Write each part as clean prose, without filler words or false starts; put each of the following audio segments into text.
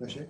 ماشي.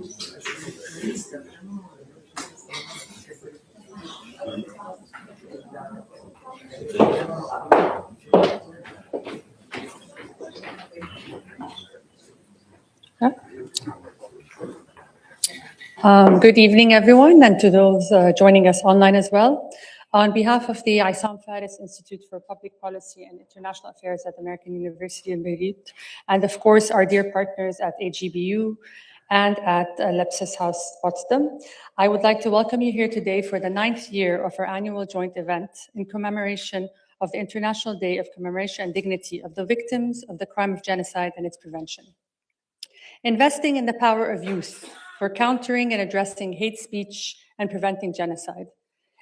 Good evening, everyone, and to those joining us online as well. On behalf of the Issam Institute for Public Policy and International Affairs at American University in Beirut, and of course our dear partners at AGBU and at LepsiusHaus Potsdam, I would like to welcome you here today for the 9th year of our annual joint event in commemoration of the International Day of Commemoration and Dignity of the Victims of the Crime of Genocide and its Prevention. Investing in the power of youth for countering and addressing hate speech and preventing genocide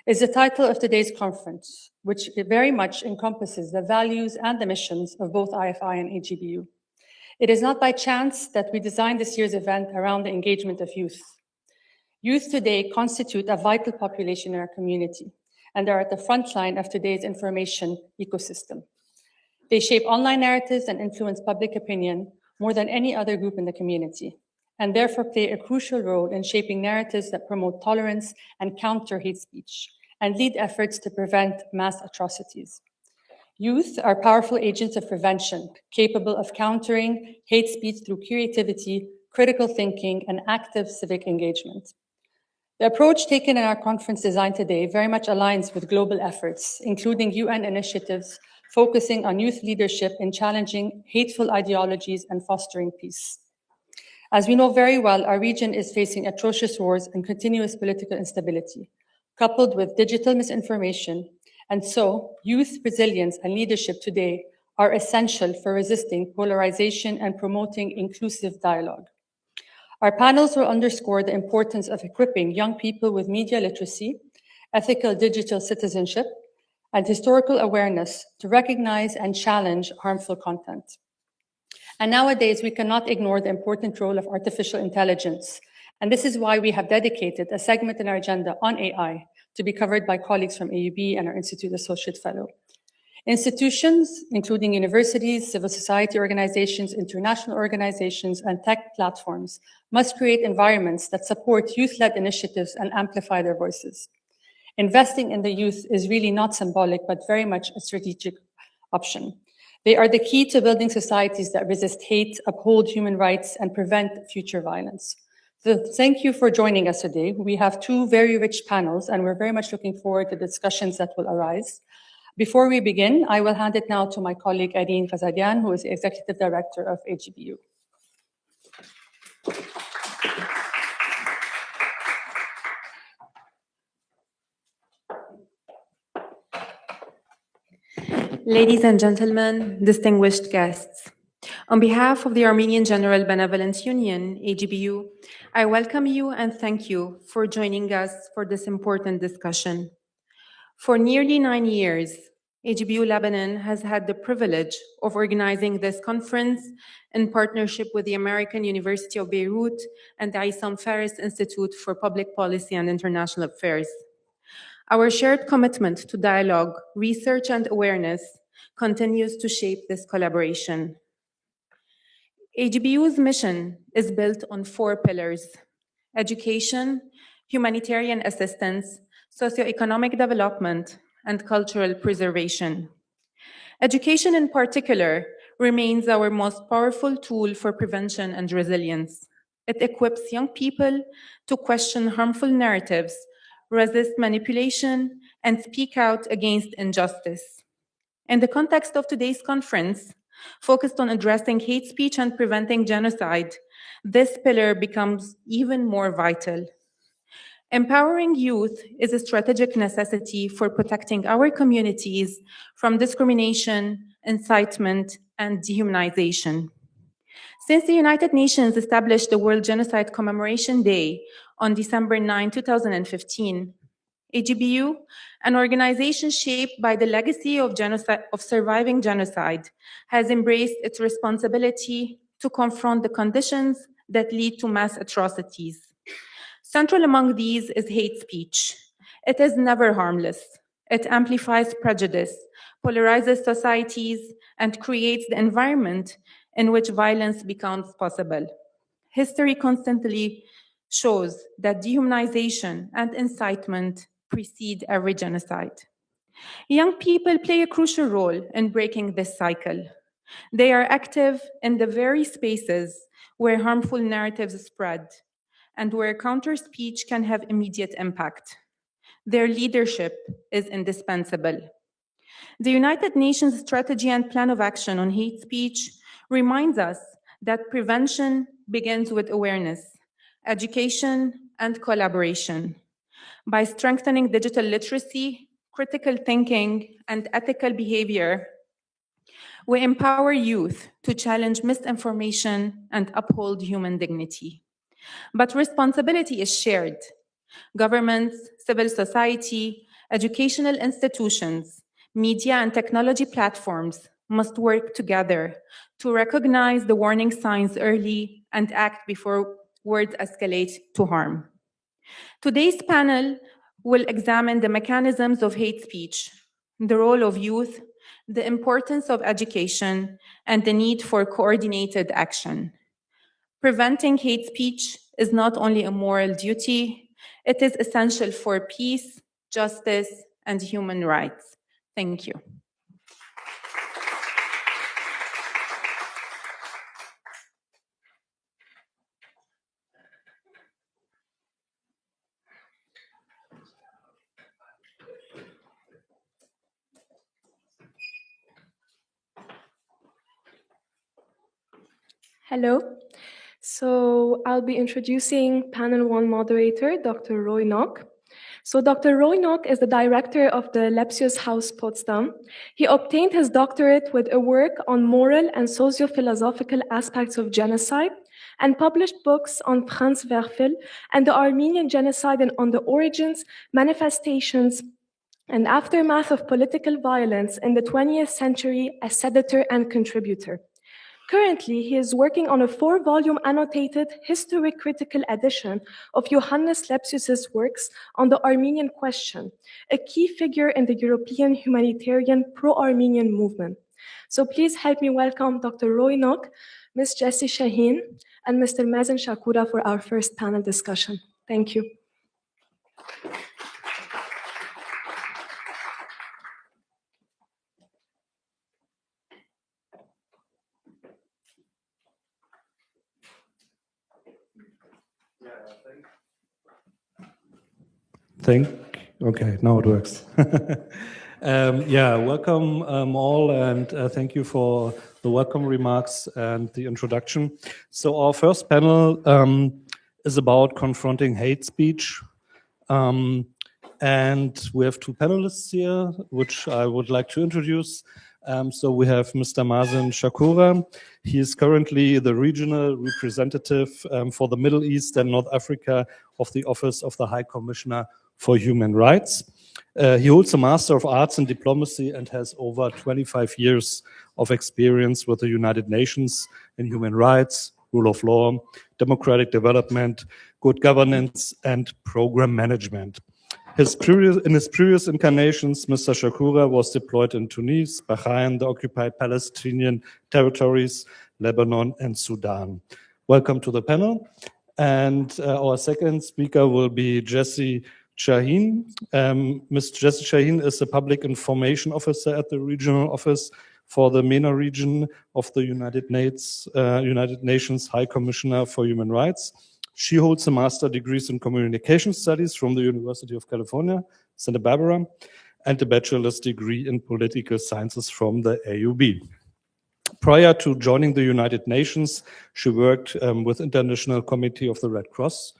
is the title of today's conference, which very much encompasses the values and the missions of both IFI and AGBU. It is not by chance that we designed this year's event around the engagement of youth. Youth today constitute a vital population in our community and are at the front line of today's information ecosystem. They shape online narratives and influence public opinion more than any other group in the community, and therefore play a crucial role in shaping narratives that promote tolerance and counter hate speech, and lead efforts to prevent mass atrocities. Youth are powerful agents of prevention, capable of countering hate speech through creativity, critical thinking, and active civic engagement. The approach taken in our conference design today very much aligns with global efforts, including UN initiatives focusing on youth leadership in challenging hateful ideologies and fostering peace. As we know very well, our region is facing atrocious wars and continuous political instability, coupled with digital misinformation, and so youth resilience and leadership today are essential for resisting polarization and promoting inclusive dialogue. Our panels will underscore the importance of equipping young people with media literacy, ethical digital citizenship, and historical awareness to recognize and challenge harmful content. And nowadays, we cannot ignore the important role of artificial intelligence. And this is why we have dedicated a segment in our agenda on AI to be covered by colleagues from AUB and our Institute Associate Fellow. Institutions, including universities, civil society organizations, international organizations, and tech platforms, must create environments that support youth-led initiatives and amplify their voices. Investing in the youth is really not symbolic, but very much a strategic option. They are the key to building societies that resist hate, uphold human rights, and prevent future violence. So thank you for joining us today. We have two very rich panels, and we're very much looking forward to the discussions that will arise. Before we begin, I will hand it now to my colleague, Irene Ghazarian, who is the Executive Director of AGBU. Ladies and gentlemen, distinguished guests, on behalf of the Armenian General Benevolent Union, AGBU, I welcome you and thank you for joining us for this important discussion. For nearly 9 years, AGBU Lebanon has had the privilege of organizing this conference in partnership with the American University of Beirut and the Issam Institute for Public Policy and International Affairs. Our shared commitment to dialogue, research, and awareness continues to shape this collaboration. AGBU's mission is built on 4 pillars: education, humanitarian assistance, socioeconomic development, and cultural preservation. Education in particular remains our most powerful tool for prevention and resilience. It equips young people to question harmful narratives, resist manipulation, and speak out against injustice. In the context of today's conference, focused on addressing hate speech and preventing genocide, this pillar becomes even more vital. Empowering youth is a strategic necessity for protecting our communities from discrimination, incitement, and dehumanization. Since the United Nations established the World Genocide Commemoration Day on December 9, 2015, AGBU, an organization shaped by the legacy of surviving genocide, has embraced its responsibility to confront the conditions that lead to mass atrocities. Central among these is hate speech. It is never harmless. It amplifies prejudice, polarizes societies, and creates the environment in which violence becomes possible. History constantly shows that dehumanization and incitement precede every genocide. Young people play a crucial role in breaking this cycle. They are active in the very spaces where harmful narratives spread and where counter-speech can have immediate impact. Their leadership is indispensable. The United Nations Strategy and Plan of Action on Hate Speech reminds us that prevention begins with awareness, education, and collaboration. By strengthening digital literacy, critical thinking, and ethical behavior, we empower youth to challenge misinformation and uphold human dignity. But responsibility is shared. Governments, civil society, educational institutions, media, and technology platforms must work together to recognize the warning signs early and act before words escalate to harm. Today's panel will examine the mechanisms of hate speech, the role of youth, the importance of education, and the need for coordinated action. Preventing hate speech is not only a moral duty, it is essential for peace, justice, and human rights. Thank you. Hello. So I'll be introducing panel one moderator, Dr. Roy Nock. So Dr. Roy Nock is the director of the LepsiusHaus Potsdam. He obtained his doctorate with a work on moral and socio-philosophical aspects of genocide and published books on Franz Werfel and the Armenian genocide and on the origins, manifestations, and aftermath of political violence in the 20th century as editor and contributor. Currently, he is working on a 4-volume annotated history-critical edition of Johannes Lepsius's works on the Armenian question, a key figure in the European humanitarian pro-Armenian movement. So please help me welcome Dr. Roy Nock, Ms. Jessie Shaheen, and Mr. Mazen Shakura for our first panel discussion. Thank you. Okay, now it works. Welcome all, and thank you for the welcome remarks and the introduction. So our first panel is about confronting hate speech. And we have two panelists here, which I would like to introduce. So we have Mr. Mazen Shakura. He is currently the regional representative for the Middle East and North Africa of the Office of the High Commissioner for Human Rights. He holds a Master of Arts in Diplomacy and has over 25 years of experience with the United Nations in human rights, rule of law, democratic development, good governance, and program management. In his previous incarnations, Mr. Shakura was deployed in Tunis, Bahrain, the occupied Palestinian territories, Lebanon, and Sudan. Welcome to the panel. And our second speaker will be Jessie Shaheen. Ms. Jessie Shaheen is a public information officer at the regional office for the MENA region of the United Nations High Commissioner for Human Rights. She holds a master's degree in communication studies from the University of California, Santa Barbara, and a bachelor's degree in political sciences from the AUB. Prior to joining the United Nations, she worked with International Committee of the Red Cross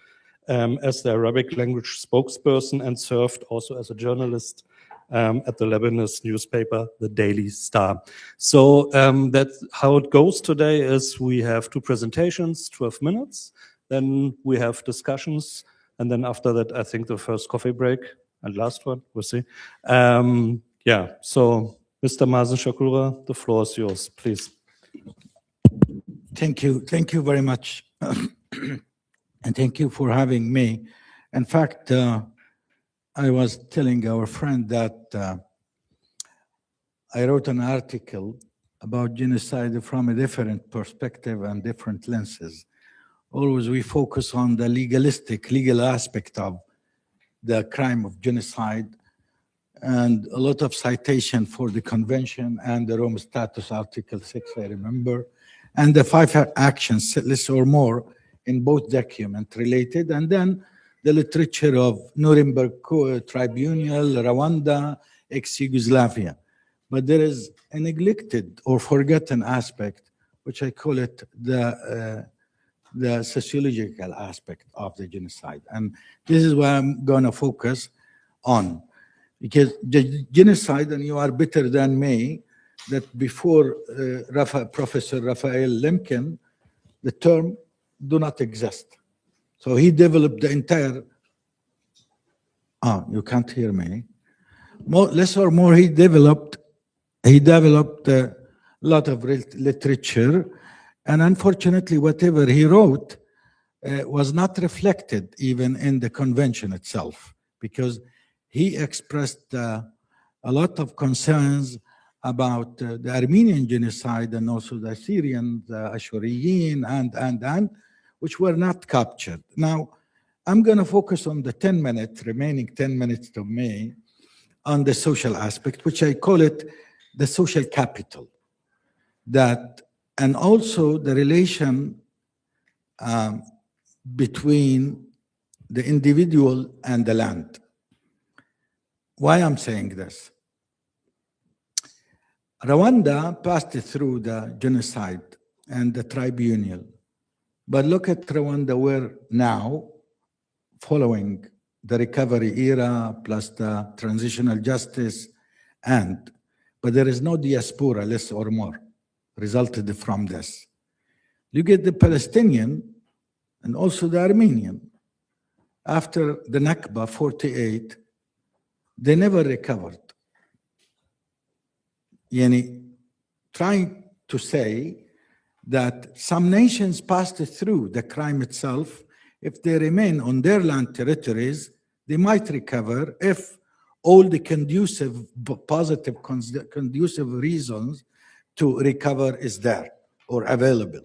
as the Arabic language spokesperson and served also as a journalist at the Lebanese newspaper, The Daily Star. So that's how it goes today is we have two presentations, 12 minutes. Then we have discussions. And then after that, I think the first coffee break and last one, we'll see. So Mr. Mazen Shakura, the floor is yours, please. Thank you very much. And thank you for having me. In fact, I was telling our friend that I wrote an article about genocide from a different perspective and different lenses. always we focus on the legal aspect of the crime of genocide, and a lot of citation for the convention and the Rome Statute, Article 6, I remember, and the 5 actions, less or more, in both documents related, and then the literature of Nuremberg Tribunal, Rwanda, ex-Yugoslavia. But there is a neglected or forgotten aspect, which I call it the sociological aspect of the genocide. And this is what I'm going to focus on. Because the genocide, and you are better than me, that before Professor Raphael Lemkin, the term do not exist. So he developed the entire, you can't hear me. Less or more, he developed a lot of literature, and unfortunately, whatever he wrote was not reflected even in the convention itself, because he expressed a lot of concerns about the Armenian genocide and also the Syrian, the Ashuriyin, and which were not captured. Now, I'm going to focus on the remaining 10 minutes to me, on the social aspect, which I call it the social capital, and also the relation between the individual and the land. Why I'm saying this? Rwanda passed through the genocide and the tribunal, but look at Rwanda where now, following the recovery era plus the transitional justice, but there is no diaspora, less or more, resulted from this. Look at the Palestinian and also the Armenian. After the Nakba, 48, they never recovered. Trying to say that some nations passed through the crime itself. If they remain on their land territories, they might recover if all the positive, conducive reasons to recover is there or available.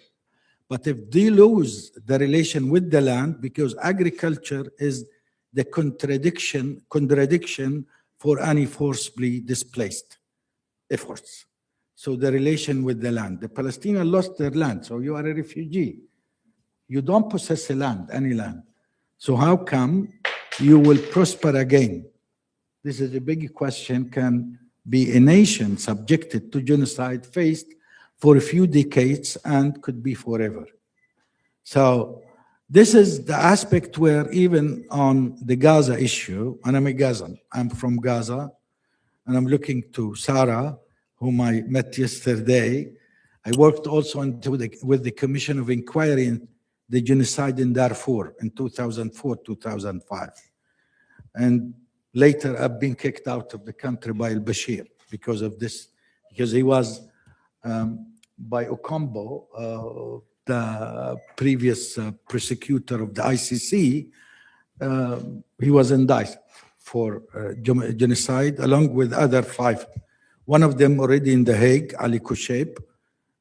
But if they lose the relation with the land, because agriculture is the contradiction for any forcibly displaced efforts. So the relation with the land. The Palestinians lost their land, so you are a refugee. You don't possess a land, any land. So how come you will prosper again? This is a big question. Can be a nation subjected to genocide faced for a few decades and could be forever. So this is the aspect where even on the Gaza issue, and I'm a Gazan, I'm from Gaza, and I'm looking to Sarah, whom I met yesterday. I worked also with the Commission of Inquiry in the genocide in Darfur in 2004, 2005. And later I've been kicked out of the country by al-Bashir because of this, because he was, by Okombo, the previous prosecutor of the ICC, he was indicted for genocide along with other 5. One of them already in The Hague, Ali Kushaib,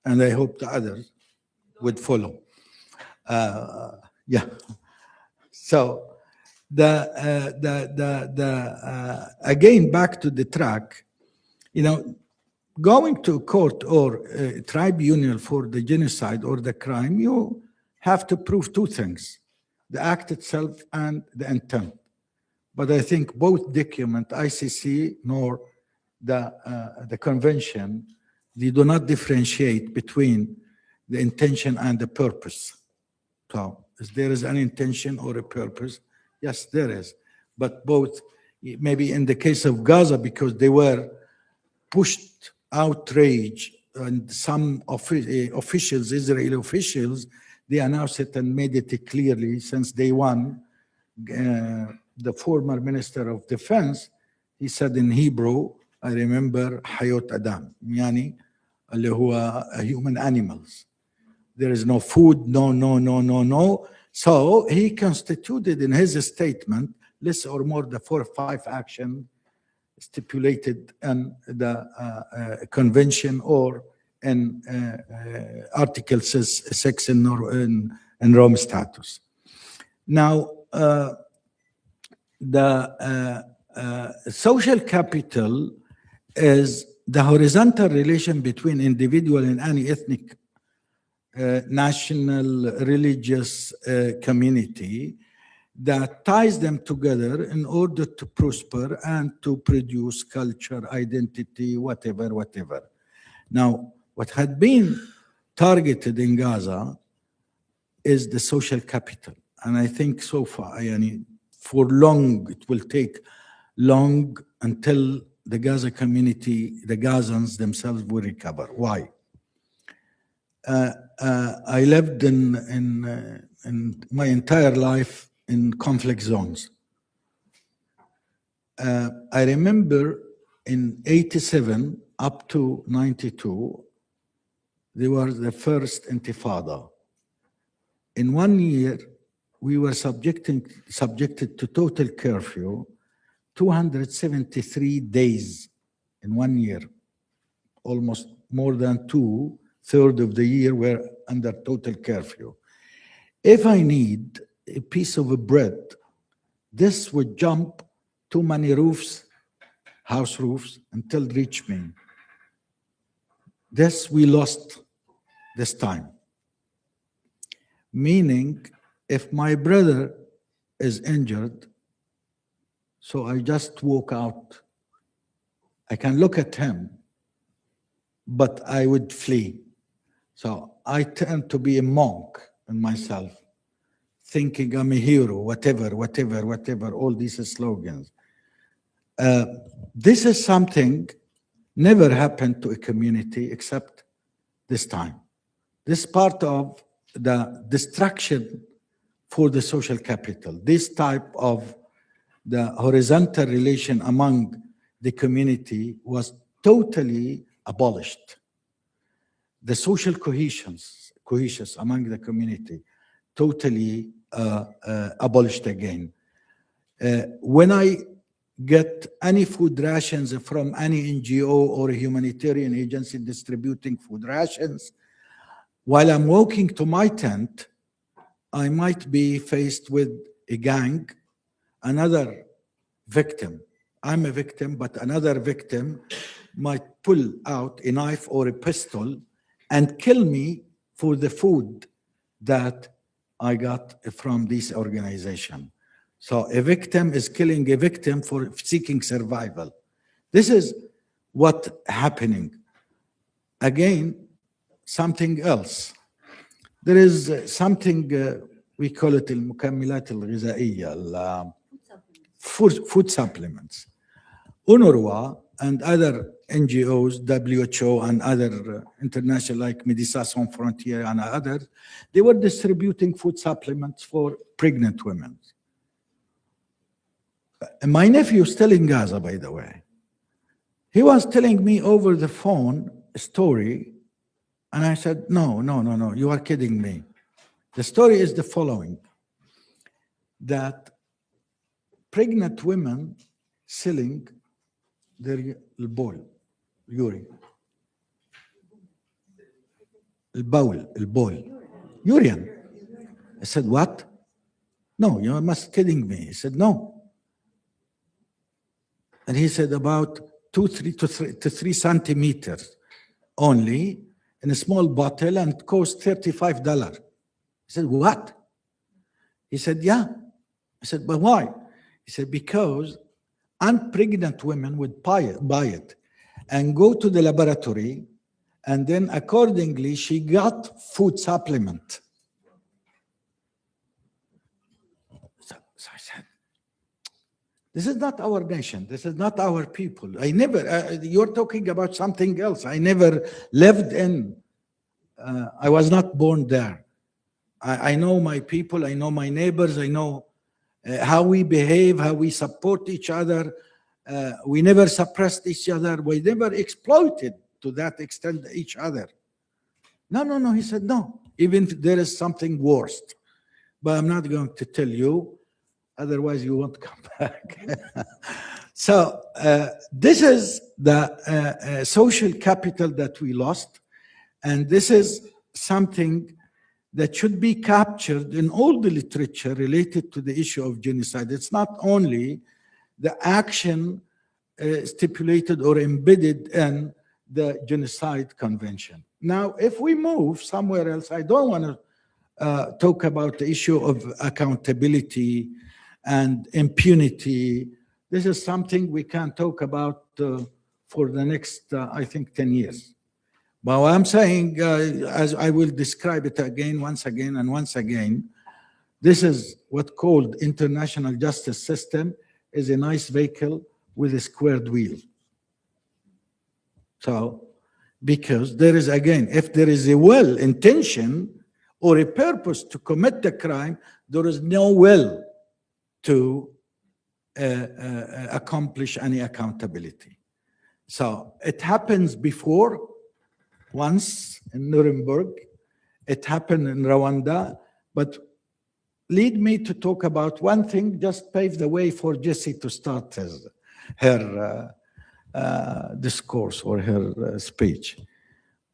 and I hope the others would follow. Yeah. So again, back to the track, going to court or tribunal for the genocide or the crime, you have to prove 2 things, the act itself and the intent. But I think both document, ICC nor the convention, they do not differentiate between the intention and the purpose. So if there is an intention or a purpose, yes, there is. But both, maybe in the case of Gaza, because they were pushed outrage, and some officials, Israeli officials, they announced it and made it clearly since day one. The former Minister of Defense, he said in Hebrew, I remember, Hayot Adam, yani, اللي هو human animals. There is no food, no. So he constituted in his statement, less or more the 4 or 5 actions stipulated in the convention or in Article 6 in in Rome status. Now, the social capital is the horizontal relation between individual and any ethnic, national, religious community that ties them together in order to prosper and to produce culture, identity, whatever. Now, what had been targeted in Gaza is the social capital. And I think so far, for long, it will take long until the Gaza community, the Gazans themselves will recover. Why? I lived in my entire life in conflict zones. I remember in 87 up to 92, they were the first intifada. In 1 year, we were subjected to total curfew, 273 days in 1 year. Almost more than 2/3 of the year were under total curfew. If I need a piece of bread, this would jump too many roofs, house roofs, until it reached me. This we lost this time. Meaning, if my brother is injured, so I just walk out, I can look at him, but I would flee. So I tend to be a monk in myself, thinking I'm a hero, whatever, all these slogans. This is something never happened to a community except this time. This part of the destruction for the social capital, this type of the horizontal relation among the community was totally abolished. The social cohesion among the community totally abolished again. When I get any food rations from any NGO or a humanitarian agency distributing food rations, while I'm walking to my tent, I might be faced with a gang, another victim. I'm a victim, but another victim might pull out a knife or a pistol and kill me for the food that I got from this organization. So a victim is killing a victim for seeking survival. This is what's happening. Again, something else. There is something we call it المكملات الغذائية, food supplements. UNRWA and other NGOs, WHO and other international like Médecins Sans Frontières and others, they were distributing food supplements for pregnant women. My nephew is still in Gaza, by the way. He was telling me over the phone a story, and I said, no, you are kidding me. The story is the following, that pregnant women selling their البول, urine. Urine. I said, what? No, you must kidding me. He said, no. And he said about 2 to 3 centimeters only in a small bottle and it cost $35. He said, what? He said, yeah. I said, but why? He said, because unpregnant women would buy it and go to the laboratory, and then accordingly she got food supplement. So I said, this is not our nation. This is not our people. I never, you're talking about something else. I never lived in, I was not born there. I know my people, I know my neighbors, I know how we behave, how we support each other. We never suppressed each other. We never exploited to that extent each other. No, he said, no. Even if there is something worse. But I'm not going to tell you, otherwise you won't come back. So this is the social capital that we lost. And this is something that should be captured in all the literature related to the issue of genocide. It's not only the action stipulated or embedded in the Genocide Convention. Now, if we move somewhere else, I don't want to talk about the issue of accountability and impunity. This is something we can talk about for the next, I think, 10 years. But what I'm saying, as I will describe it again, once again, and once again, this is what called international justice system is a nice vehicle with a squared wheel. So, because there is, again, if there is a will, intention, or a purpose to commit the crime, there is no will to accomplish any accountability. So it happens before, once in Nuremberg, it happened in Rwanda, but lead me to talk about one thing, just pave the way for Jessie to start her discourse or her speech.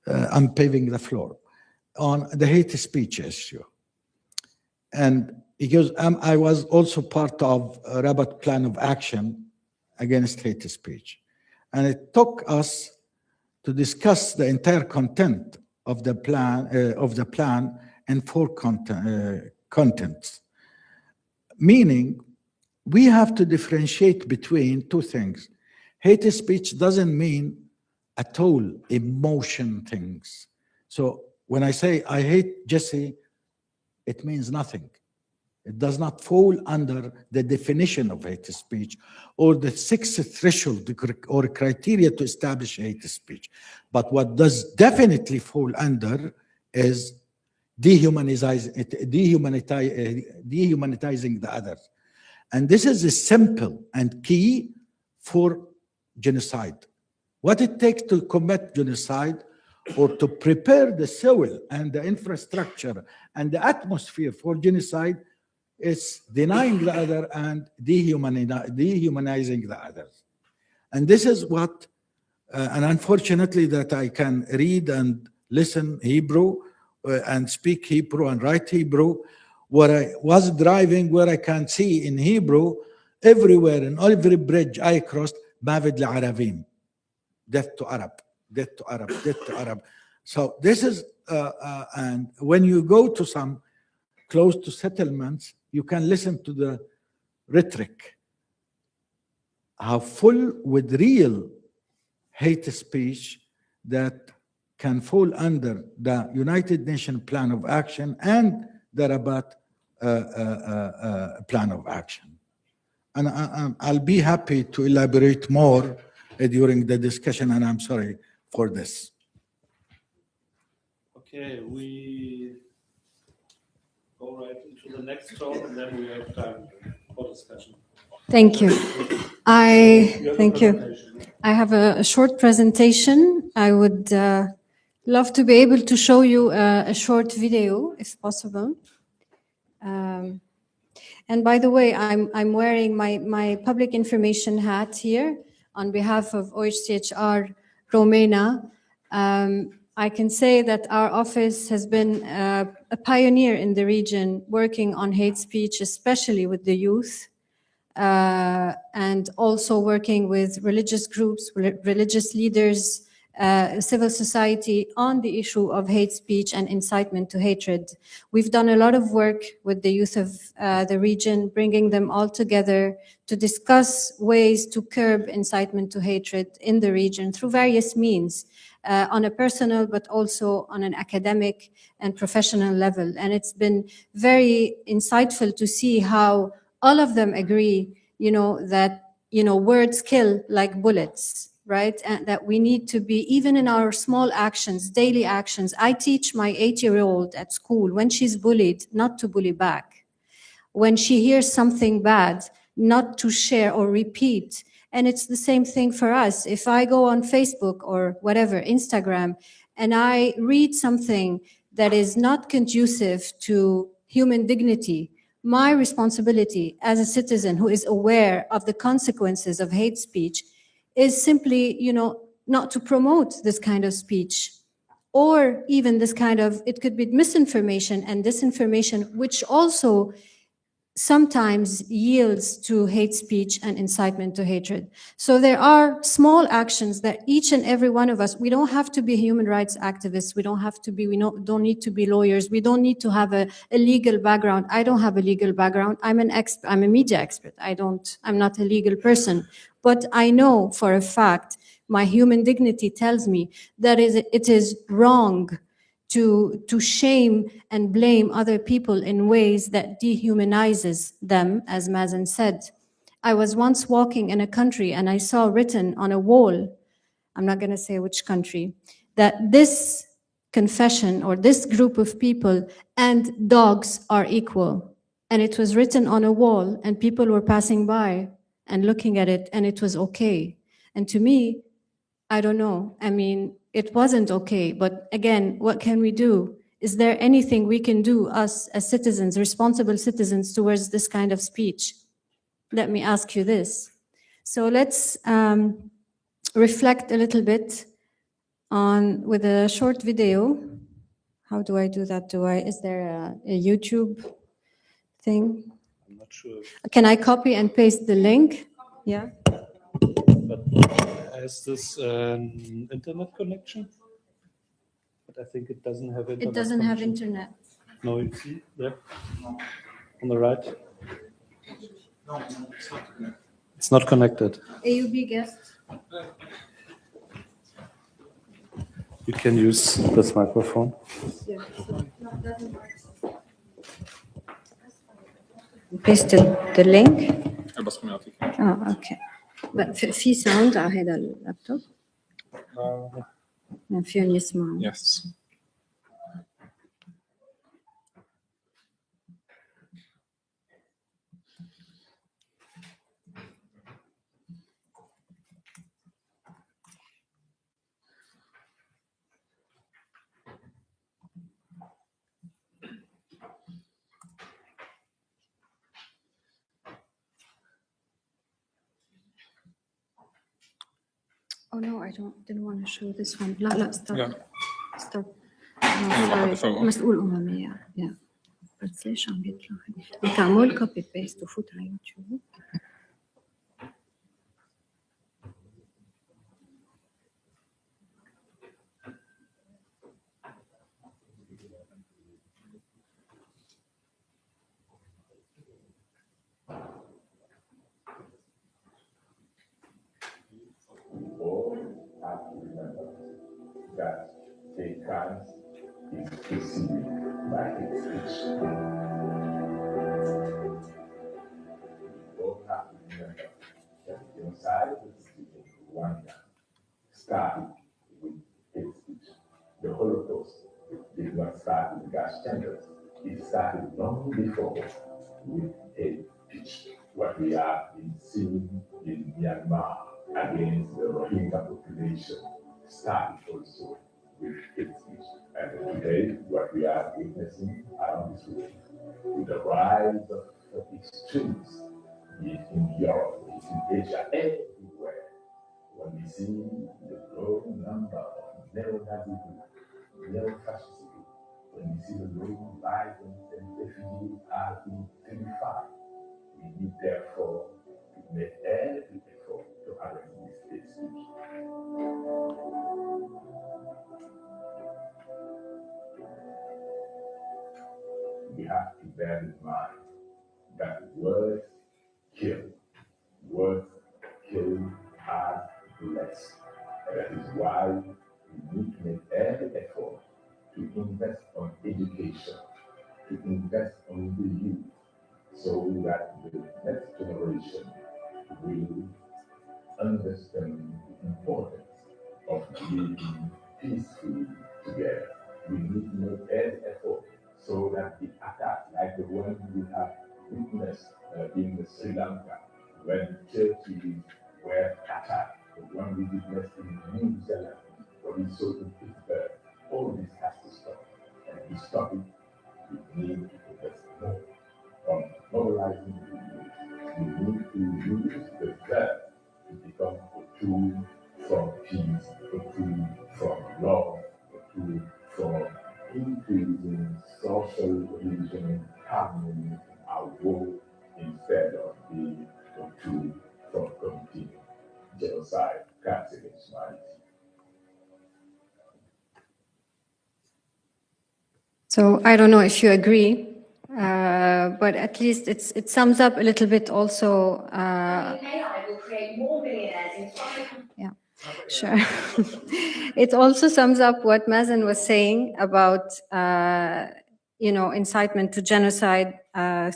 I'm paving the floor on the hate speech issue. And because I was also part of a Rabat plan of action against hate speech. And it took us to discuss the entire content of the plan and 4 contents. Meaning, we have to differentiate between 2 things. Hate speech doesn't mean at all emotion things. So when I say I hate Jesse, it means nothing. It does not fall under the definition of hate speech or the 6th threshold or criteria to establish hate speech. But what does definitely fall under is dehumanizing the others. And this is a simple and key for genocide. What it takes to commit genocide or to prepare the soil and the infrastructure and the atmosphere for genocide is denying the other and dehumanizing the others. And this is what, and unfortunately that I can read and listen Hebrew and speak Hebrew and write Hebrew, where I was driving, where I can see in Hebrew, everywhere, in every bridge I crossed, Mavid L'Arabim, death to Arab, death to Arab, death to Arab. So this is, and when you go to some close to settlements, you can listen to the rhetoric, how full with real hate speech that can fall under the United Nations Plan of Action and the Rabat Plan of Action. And I'll be happy to elaborate more during the discussion, and I'm sorry for this. Okay, we go right into the next talk, and then we have time for discussion. Thank you. Thank you. I have a short presentation. I would love to be able to show you a short video, if possible. And by the way, I'm wearing my public information hat here on behalf of OHCHR Romania. I can say that our office has been a pioneer in the region working on hate speech, especially with the youth, and also working with religious groups, religious leaders, civil society on the issue of hate speech and incitement to hatred. We've done a lot of work with the youth of the region, bringing them all together to discuss ways to curb incitement to hatred in the region through various means, on a personal but also on an academic and professional level. And it's been very insightful to see how all of them agree, that, words kill like bullets, right? And that we need to be, even in our small actions, daily actions. I teach my 8-year-old at school, when she's bullied, not to bully back. When she hears something bad, not to share or repeat. And it's the same thing for us. If I go on Facebook or whatever, Instagram, and I read something that is not conducive to human dignity, my responsibility as a citizen who is aware of the consequences of hate speech is simply, not to promote this kind of speech or even this kind of, it could be misinformation and disinformation, which also sometimes yields to hate speech and incitement to hatred. So there are small actions that each and every one of us, we don't have to be human rights activists, we don't have to be, don't need to be lawyers, we don't need to have a legal background. I don't have a legal background. I'm a media expert. I'm not a legal person, but I know for a fact, my human dignity tells me that it is wrong to shame and blame other people in ways that dehumanizes them, as Mazen said. I was once walking in a country and I saw written on a wall, I'm not going to say which country, that this confession or this group of people and dogs are equal. And it was written on a wall and people were passing by and looking at it and it was okay. And to me, I don't know. I mean, it wasn't okay, but again, what can we do? Is there anything we can do, us as citizens, responsible citizens, towards this kind of speech? Let me ask you this. So let's reflect a little bit with a short video. How do I do that? Is there a YouTube thing? I'm not sure. Can I copy and paste the link? Yeah. But has this an internet connection? But I think it doesn't have internet. It doesn't have connection. internet. No, you see there on the right. No, it's not connected. It's not connected. AUB guest. You can use this microphone. Pasted the link. بس ما يعطيك. اوكي. في ساوند على هذا اللابتوب؟ ما فيهم يسمعوا. Yes. Oh no, didn't want to show this one. لا stop. Yeah. Stop. واحد فوق. مسؤول أممية. Yeah. بس ليش عم بيطلع؟ بدك أعمل كوبي بيست وفوت على يوتيوب. That they can't increasingly by its speech. We all have to remember that the genocide that is in Rwanda started with hate speech. The Holocaust did not start with gas chambers. It started long before with hate speech. What we have been seeing in Myanmar against the Rohingya population started also with hate speech. And today, what we are witnessing around this world, with the rise of extremes, be it in Europe, be it in Asia, everywhere, when we see the growing number of neo-Nazi groups, neo-fascist groups, when we see the growing violence and refugees are being terrified, we need therefore to make every effort to arrest this hate speech. We have to bear in mind that words kill. Words kill are less. And that is why we need to make every effort to invest on education, to invest on the youth, so that the next generation will understand the importance of living peacefully together. We need to make every effort so that the attack, like the one we have witnessed in Sri Lanka, when churches were attacked, the one we witnessed in New Zealand, what we saw in Pittsburgh, all this has to stop. And to stop it, we need to invest more on mobilizing the youth. We need to use the verb to become a tool from peace, a tool from love, a tool from increasing social religion harmony and war instead of being a tool for committing genocide against humanity. So I don't know if you agree, but at least it sums up a little bit also. AI will create more billionaires in 5 Yeah, sure. It also sums up what Mazen was saying about, incitement to genocide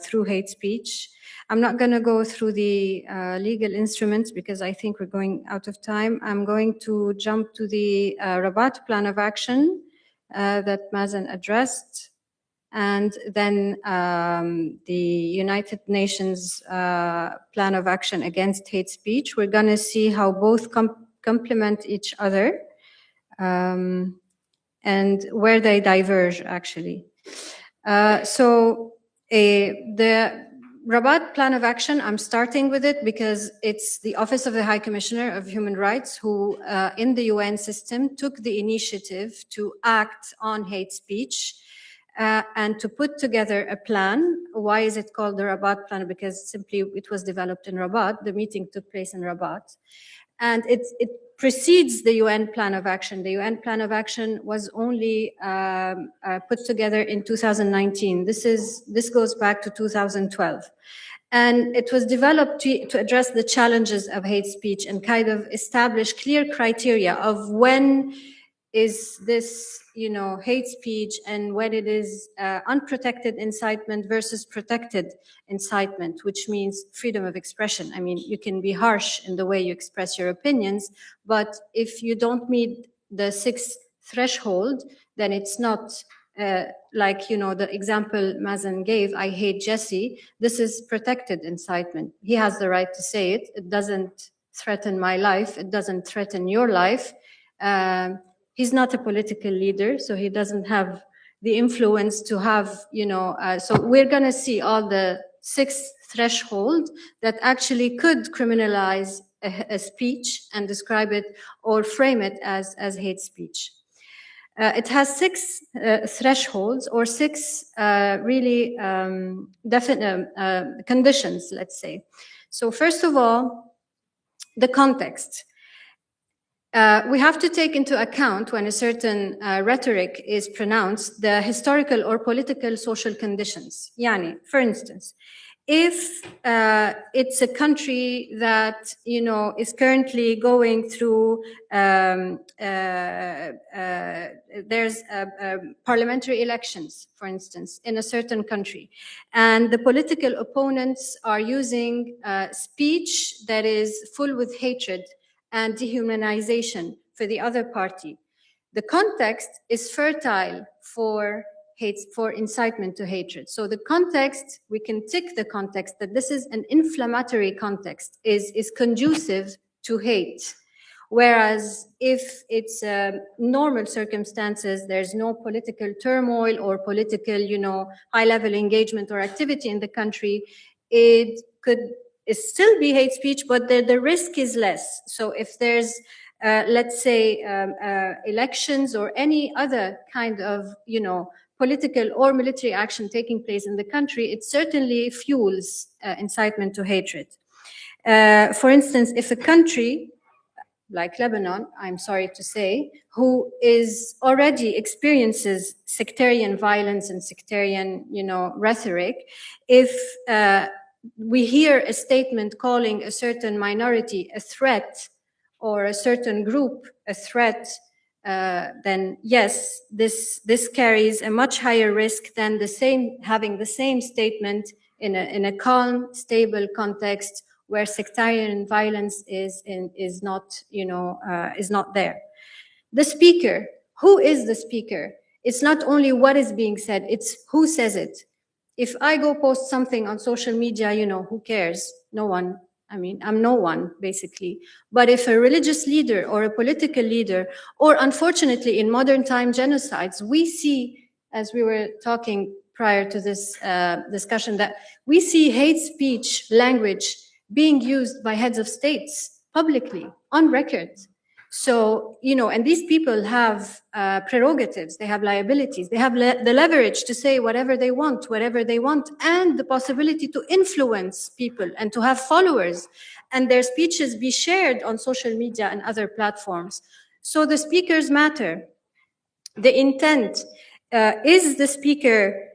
through hate speech. I'm not going to go through the legal instruments because I think we're going out of time. I'm going to jump to the Rabat Plan of Action that Mazen addressed, and then the United Nations Plan of Action Against Hate Speech. We're going to see how both complement each other and where they diverge, actually. The Rabat Plan of Action, I'm starting with it because it's the Office of the High Commissioner of Human Rights who, in the UN system, took the initiative to act on hate speech and to put together a plan. Why is it called the Rabat Plan? Because simply it was developed in Rabat. The meeting took place in Rabat. And it precedes the UN Plan of Action. The UN Plan of Action was only put together in 2019. This goes back to 2012. And it was developed to address the challenges of hate speech and kind of establish clear criteria of when is this, hate speech and when it is unprotected incitement versus protected incitement, which means freedom of expression. I mean, you can be harsh in the way you express your opinions, but if you don't meet the 6th threshold, then it's not like, the example Mazen gave, I hate Jesse. This is protected incitement. He has the right to say it. It doesn't threaten my life. It doesn't threaten your life. He's not a political leader, so he doesn't have the influence to have, so we're going to see all the 6th threshold that actually could criminalize a speech and describe it or frame it as hate speech. It has 6 thresholds or 6 really definite conditions, let's say. So first of all, the context. We have to take into account when a certain rhetoric is pronounced, the historical or political social conditions. Yani, for instance, if it's a country that, is currently going through, there's parliamentary elections, for instance, in a certain country, and the political opponents are using speech that is full with hatred and dehumanization for the other party. The context is fertile for incitement to hatred. So the context, we can tick the context that this is an inflammatory context, is conducive to hate. Whereas if it's normal circumstances, there's no political turmoil or political, high-level engagement or activity in the country, it could still be hate speech, but the risk is less. So if there's, let's say, elections or any other kind of, political or military action taking place in the country, it certainly fuels incitement to hatred. For instance, if a country like Lebanon, I'm sorry to say, who is already experiences sectarian violence and sectarian, rhetoric, if we hear a statement calling a certain minority a threat or a certain group a threat, then yes, this carries a much higher risk than having the same statement in a calm, stable context where sectarian violence is not there. The speaker, who is the speaker? It's not only what is being said, it's who says it. If I go post something on social media, who cares? No one. I mean, I'm no one, basically. But if a religious leader or a political leader, or unfortunately in modern time genocides, we see, as we were talking prior to this discussion, that we see hate speech language being used by heads of states publicly, on record. So, and these people have prerogatives, they have liabilities, they have the leverage to say whatever they want, and the possibility to influence people and to have followers, and their speeches be shared on social media and other platforms. So the speakers matter. The intent, is the speaker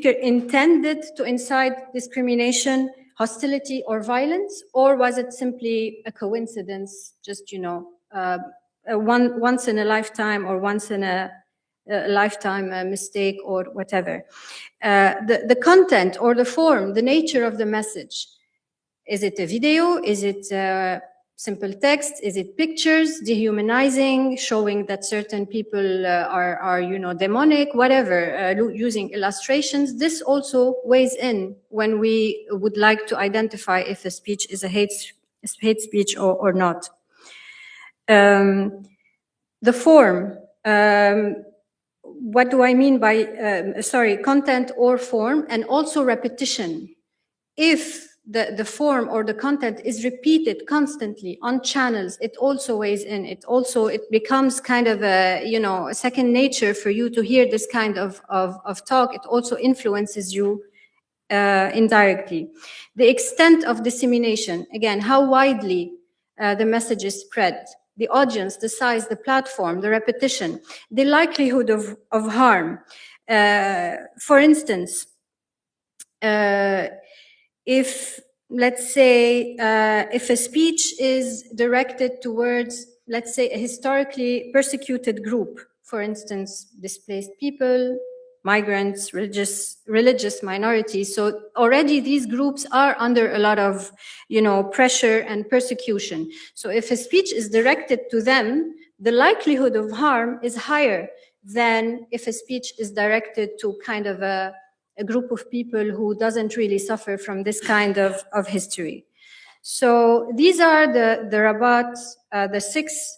intended to incite discrimination, hostility, or violence, or was it simply a coincidence, just, once in a lifetime, or once in a lifetime mistake, or whatever? The content or the form, the nature of the message. Is it a video? Is it simple text? Is it pictures, dehumanizing, showing that certain people are demonic, whatever, using illustrations? This also weighs in when we would like to identify if a speech is a hate speech or not. The form, what do I mean by, content or form, and also repetition. If the form or the content is repeated constantly on channels, it also weighs in. It becomes kind of a second nature for you to hear this kind of talk. It also influences you indirectly. The extent of dissemination, again, how widely the message is spread, the audience, the size, the platform, the repetition, the likelihood of harm. For instance, if, let's say, if a speech is directed towards, let's say, a historically persecuted group, for instance, displaced people, migrants, religious minorities. So already these groups are under a lot of, pressure and persecution. So if a speech is directed to them, the likelihood of harm is higher than if a speech is directed to kind of a group of people who doesn't really suffer from this kind of history. So these are the Rabat, the 6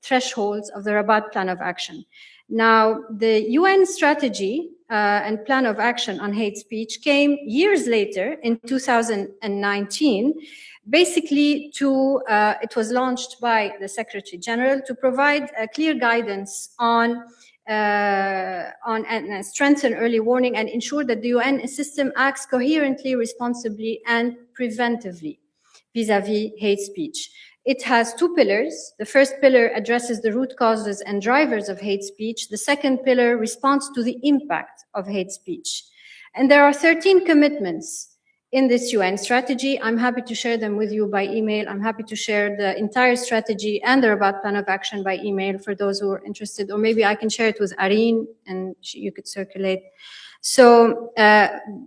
thresholds of the Rabat Plan of Action. Now, the UN strategy and plan of action on hate speech came years later in 2019, basically it was launched by the Secretary General to provide clear guidance on and strengthen early warning and ensure that the UN system acts coherently, responsibly, and preventively vis-à-vis hate speech. It has 2 pillars. The first pillar addresses the root causes and drivers of hate speech. The second pillar responds to the impact of hate speech. And there are 13 commitments in this UN strategy. I'm happy to share them with you by email. I'm happy to share the entire strategy and the Rabat Plan of Action by email for those who are interested, or maybe I can share it with Arine and you could circulate. So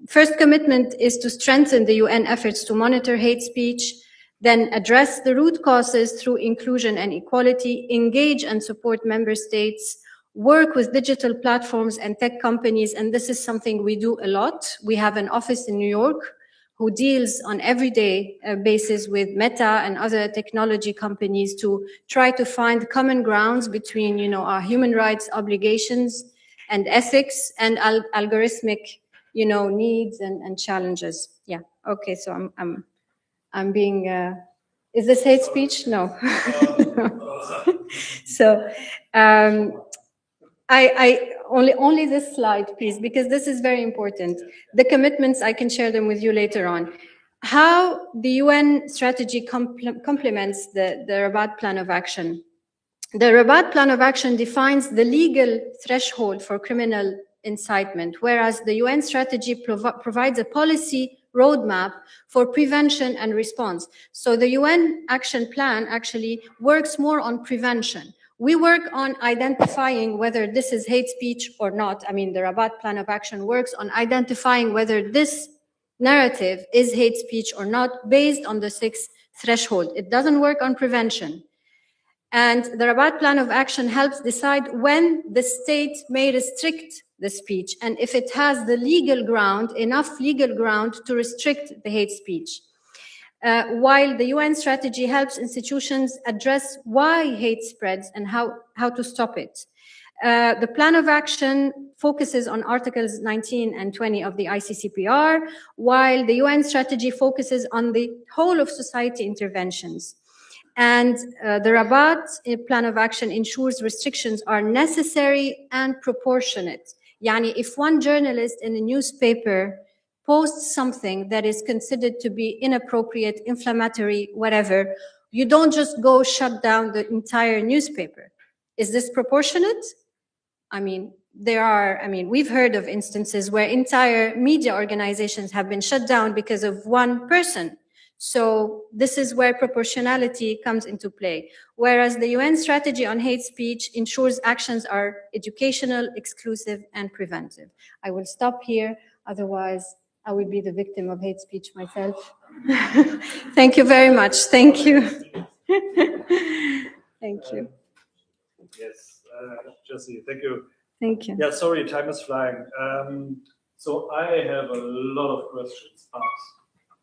first commitment is to strengthen the UN efforts to monitor hate speech, then address the root causes through inclusion and equality, engage and support member states, work with digital platforms and tech companies, and this is something we do a lot. We have an office in New York who deals on everyday basis with Meta and other technology companies to try to find common grounds between, our human rights obligations and ethics and algorithmic, needs and challenges. Yeah. Okay. So I'm being. Is this hate speech? No. So. I only this slide, please, because this is very important. The commitments, I can share them with you later on. How the UN strategy complements the Rabat Plan of Action. The Rabat Plan of Action defines the legal threshold for criminal incitement, whereas the UN strategy provides a policy roadmap for prevention and response. So the UN action plan actually works more on prevention. We work on identifying whether this is hate speech or not. I mean, the Rabat Plan of Action works on identifying whether this narrative is hate speech or not based on the 6 threshold. It doesn't work on prevention. And the Rabat Plan of Action helps decide when the state may restrict the speech and if it has the legal ground, enough legal ground to restrict the hate speech. While the UN strategy helps institutions address why hate spreads and how to stop it. The plan of action focuses on Articles 19 and 20 of the ICCPR, while the UN strategy focuses on the whole of society interventions. And the Rabat plan of action ensures restrictions are necessary and proportionate. Yani, if one journalist in a newspaper posts something that is considered to be inappropriate, inflammatory, whatever, you don't just go shut down the entire newspaper. Is this proportionate? I mean, we've heard of instances where entire media organizations have been shut down because of one person. So this is where proportionality comes into play. Whereas the UN strategy on hate speech ensures actions are educational, exclusive, and preventive. I will stop here, otherwise I will be the victim of hate speech myself. Thank you very much. Thank you. Thank you. Yes, Jesse, thank you. Thank you. Yeah, sorry, time is flying. So I have a lot of questions, but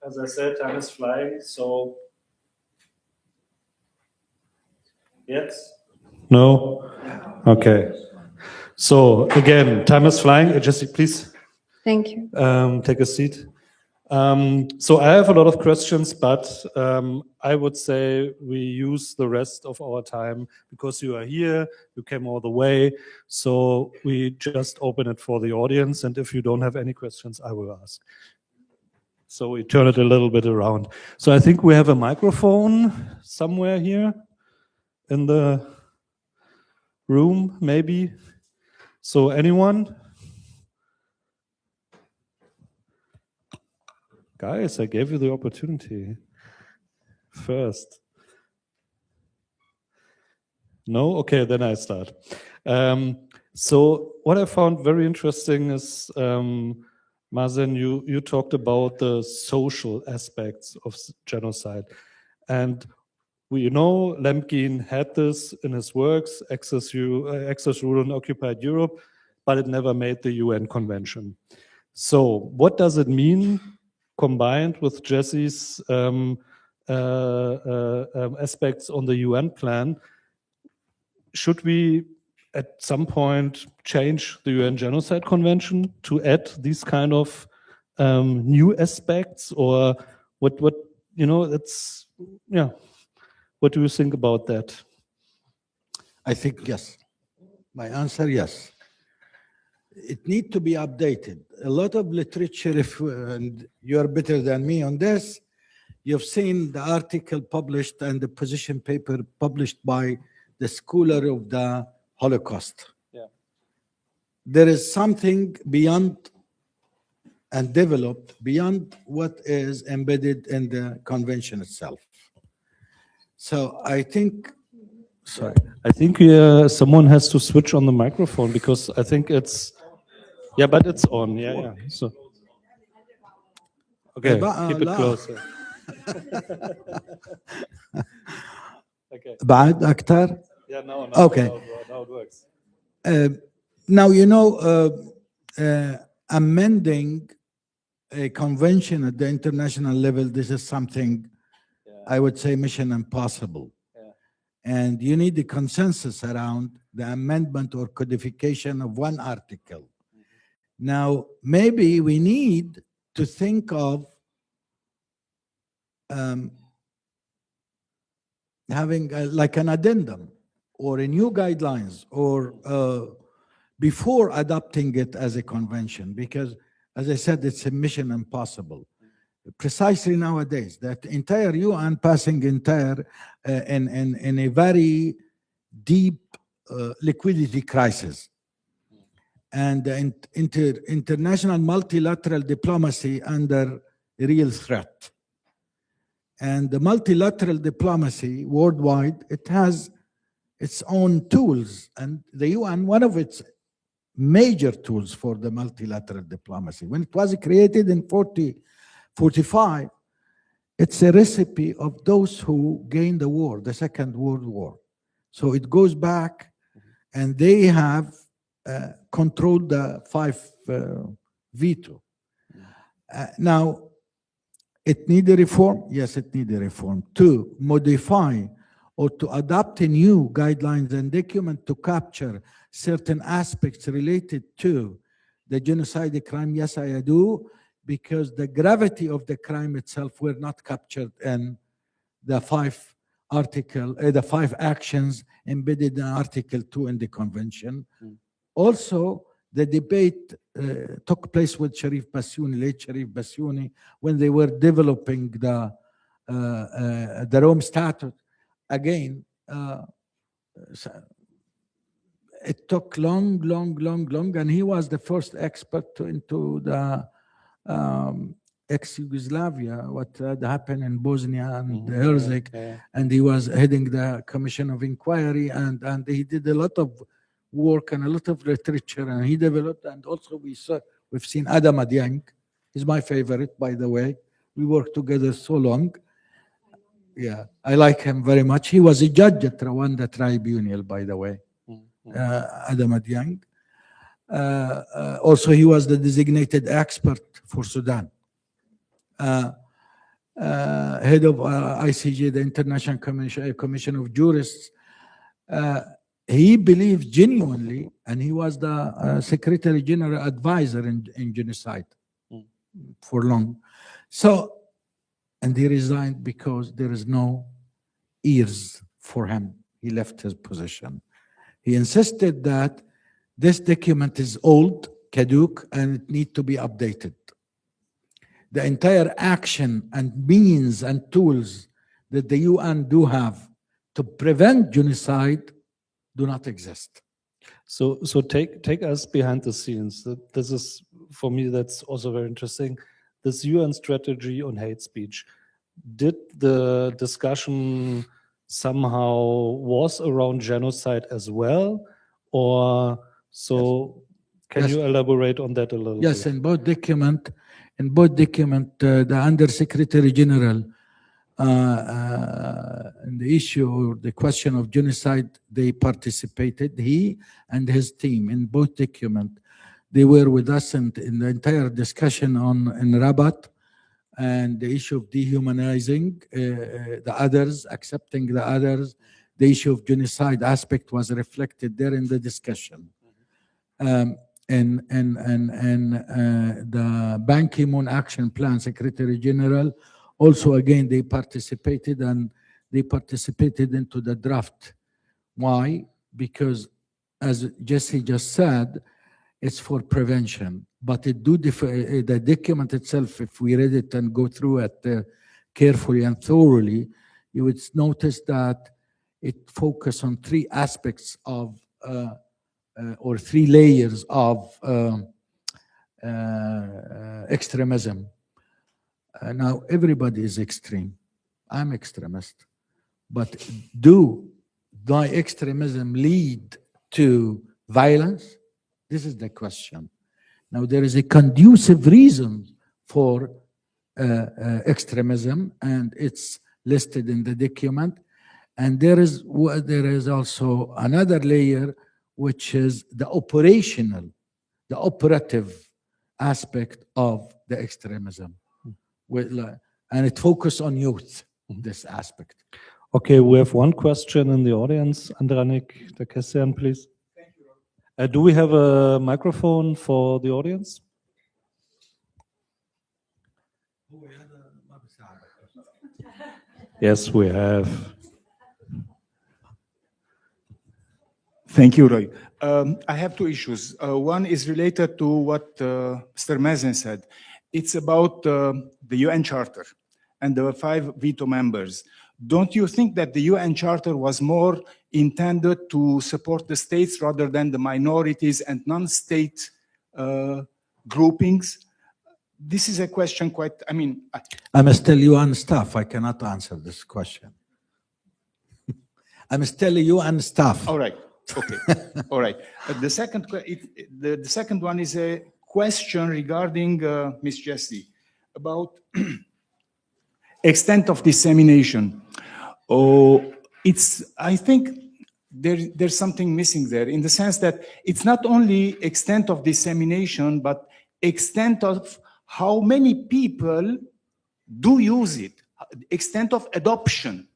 as I said, time is flying, so yes? No? Okay. So again, time is flying. Jesse, please. Thank you. Take a seat. So I have a lot of questions, but I would say we use the rest of our time because you are here, you came all the way. So we just open it for the audience. And if you don't have any questions, I will ask. So we turn it a little bit around. So I think we have a microphone somewhere here in the room, maybe. So anyone? Guys, I gave you the opportunity first. No? Okay, then I start. So what I found very interesting is, Mazen, you talked about the social aspects of genocide. And we know Lemkin had this in his works, Access Rule in Occupied Europe, but it never made the UN Convention. So what does it mean, combined with Jesse's aspects on the UN plan? Should we at some point change the UN Genocide Convention to add these kind of new aspects, or what it's, yeah. What do you think about that? I think yes. My answer, yes. It needs to be updated. A lot of literature, and you are better than me on this, you've seen the article published and the position paper published by the scholar of the Holocaust. Yeah. There is something beyond and developed beyond what is embedded in the convention itself. So I think, sorry. I think someone has to switch on the microphone because I think it's, yeah, but it's on, yeah. So, okay, keep it closer. Okay. بعد أكتر? Yeah, no, okay. Now it works. Now, amending a convention at the international level, this is something, I would say, mission impossible. Yeah. And you need the consensus around the amendment or codification of one article. Mm-hmm. Now, maybe we need to think of having like an addendum or a new guidelines or before adopting it as a convention, because as I said, it's a mission impossible. Precisely nowadays, that entire UN passing in a very deep liquidity crisis, and international multilateral diplomacy under real threat. And the multilateral diplomacy worldwide, it has its own tools, and the UN, one of its major tools for the multilateral diplomacy, when it was created in 1945, it's a recipe of those who gained the war, the Second World War. So it goes back, and they have controlled the 5 veto. Now, it needs a reform? Yes, it needs a reform. To modify or to adopt a new guidelines and document to capture certain aspects related to the genocide crime, yes, I do, because the gravity of the crime itself were not captured in the 5 the 5 actions embedded in Article 2 in the Convention. Also, the debate took place with Sharif Bassiouni, late Sharif Bassiouni, when they were developing the Rome Statute. Again, it took long, and he was the first expert into the ex-Yugoslavia, what had happened in Bosnia and Herzegovina, and he was heading the Commission of Inquiry, and he did a lot of work and a lot of literature, and he developed, and also we've seen Adam Adyang. He's my favorite, by the way. We worked together so long. Yeah, I like him very much. He was a judge at Rwanda Tribunal, by the way, Adam Adyang. Also, he was the designated expert for Sudan. Head of ICJ, the International Commission of Jurists. He believed genuinely, and he was the Secretary General advisor in genocide for long. So, and he resigned because there is no ears for him. He left his position. He insisted that this document is old, caduc, and it needs to be updated. The entire action and means and tools that the UN do have to prevent genocide do not exist. So take us behind the scenes. This is, for me, that's also very interesting. This UN strategy on hate speech, did the discussion somehow was around genocide as well? Or so, can you elaborate on that a little bit? Yes, in both document, the Under-Secretary General in the issue or the question of genocide, they participated, he and his team in both documents. They were with us in the entire discussion in Rabat, and the issue of dehumanizing the others, accepting the others. The issue of genocide aspect was reflected there in the discussion. And the Ban Ki-moon Action Plan, Secretary General, also again they participated, and they participated into the draft. Why? Because, as Jesse just said, it's for prevention, but it do the document itself, if we read it and go through it carefully and thoroughly, you would notice that it focuses on 3 aspects of or 3 layers of extremism. Now everybody is extreme. I'm extremist, but do my extremism lead to violence? This is the question. Now, there is a conducive reason for extremism, and it's listed in the document. And there is also another layer, which is the operative aspect of the extremism. And it focuses on youth, this aspect. Okay, we have one question in the audience. Andranik Takessian, please. Do we have a microphone for the audience? Yes, we have. Thank you, Roy. I have 2 issues. One is related to what Mr. Mazen said. It's about the UN Charter and the 5 veto members. Don't you think that the UN Charter was more intended to support the states rather than the minorities and non-state groupings? This is a question I'm still UN staff. I cannot answer this question. I'm still UN staff. All right. Okay. All right. The second one is a question regarding Ms. Jessie about extent of dissemination. I think there's something missing there, in the sense that it's not only extent of dissemination, but extent of how many people do use it, extent of adoption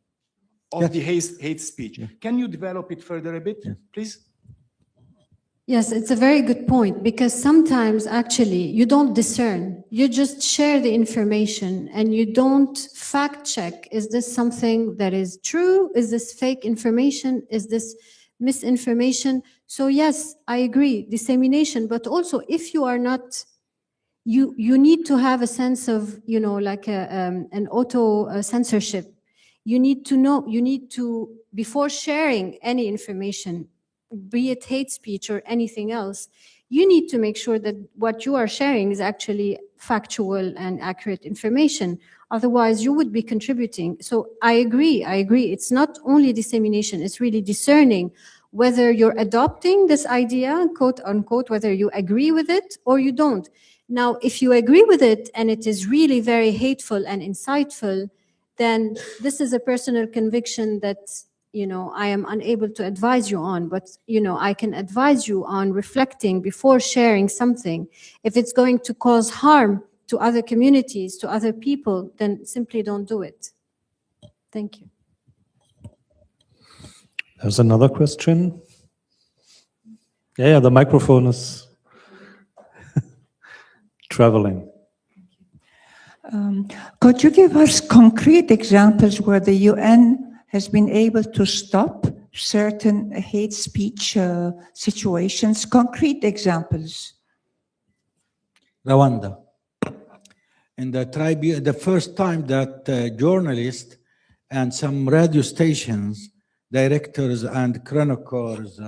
of the hate speech. Can you develop it further a bit, please? Yes, it's a very good point, because sometimes actually you don't discern. You just share the information and you don't fact check. Is this something that is true? Is this fake information? Is this misinformation? So yes, I agree, dissemination, but also if you are not, you need to have a sense of, like an auto censorship. You need to know, before sharing any information, be it hate speech or anything else, you need to make sure that what you are sharing is actually factual and accurate information. Otherwise, you would be contributing. So I agree. It's not only dissemination, it's really discerning whether you're adopting this idea, quote unquote, whether you agree with it or you don't. Now, if you agree with it and it is really very hateful and insightful, then this is a personal conviction that I am unable to advise you on, but I can advise you on reflecting before sharing something. If it's going to cause harm to other communities, to other people, then simply don't do it. Thank you. There's another question. Yeah, the microphone is traveling. Could you give us concrete examples where the UN has been able to stop certain hate speech situations? Concrete examples. Rwanda. In the first time that journalists and some radio stations, directors and chroniclers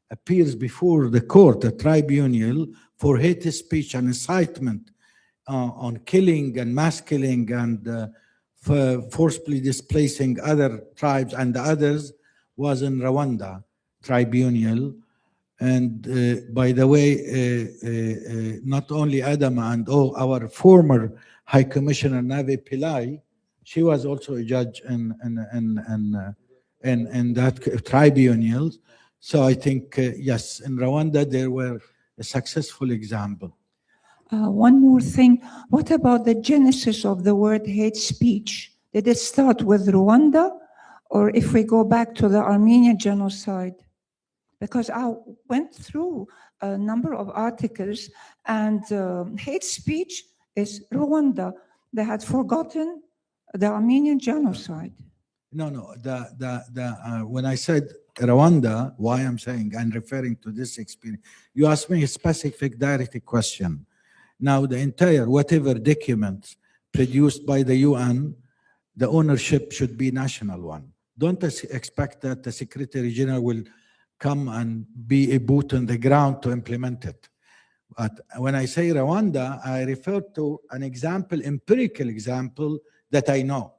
appears before the court, a tribunal for hate speech and incitement on killing and mass killing and forcibly displacing other tribes and others, was in Rwanda tribunal. And by the way, not only Adam and our former High Commissioner Navi Pillai, she was also a judge in that tribunal. So I think, yes, in Rwanda, there were a successful example. One more thing. What about the genesis of the word hate speech? Did it start with Rwanda? Or if we go back to the Armenian genocide? Because I went through a number of articles, and hate speech is Rwanda. They had forgotten the Armenian genocide. No. When I said Rwanda, why I'm saying and referring to this experience, you asked me a specific direct question. Now, the entire, whatever documents produced by the UN, the ownership should be national one. Don't expect that the Secretary General will come and be a boot on the ground to implement it. But when I say Rwanda, I refer to an example, empirical example that I know.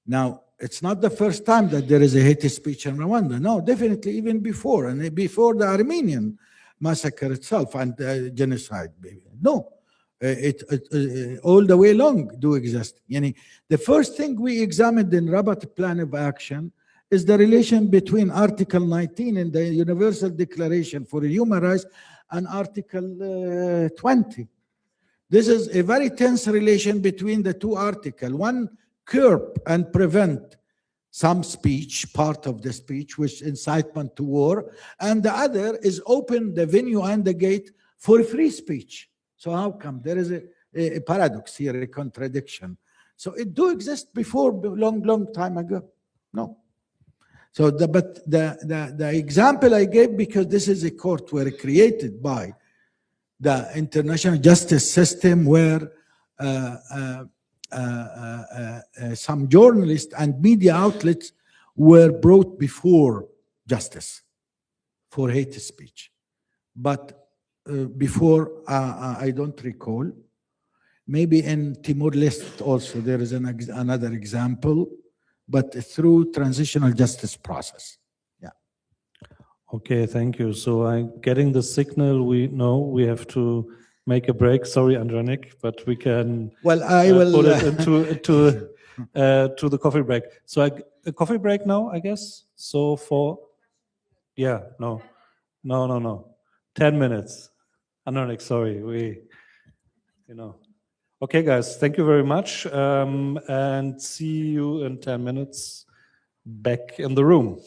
Now, it's not the first time that there is a hate speech in Rwanda. No, definitely even before, and before the Armenian massacre itself and genocide. No. All the way long do exist. The first thing we examined in Rabat Plan of Action is the relation between Article 19 in the Universal Declaration for Human Rights and Article 20. This is a very tense relation between the two articles. One, curb and prevent some speech, part of the speech, which incitement to war, and the other is open the venue and the gate for free speech. So how come? There is a paradox here, a contradiction. So it do exist before, long time ago. No. So the example I gave, because this is a court were created by the international justice system where some journalists and media outlets were brought before justice for hate speech. But before, I don't recall. Maybe in Timor-Leste also there is another example, but through transitional justice process. Yeah. Okay, thank you. So I'm getting the signal. We know we have to make a break. Sorry, Andronik, but we can. Well, I will put it into to the coffee break. So a coffee break now, I guess. So no. 10 minutes. Andronik, sorry, Okay, guys, thank you very much, and see you in 10 minutes back in the room.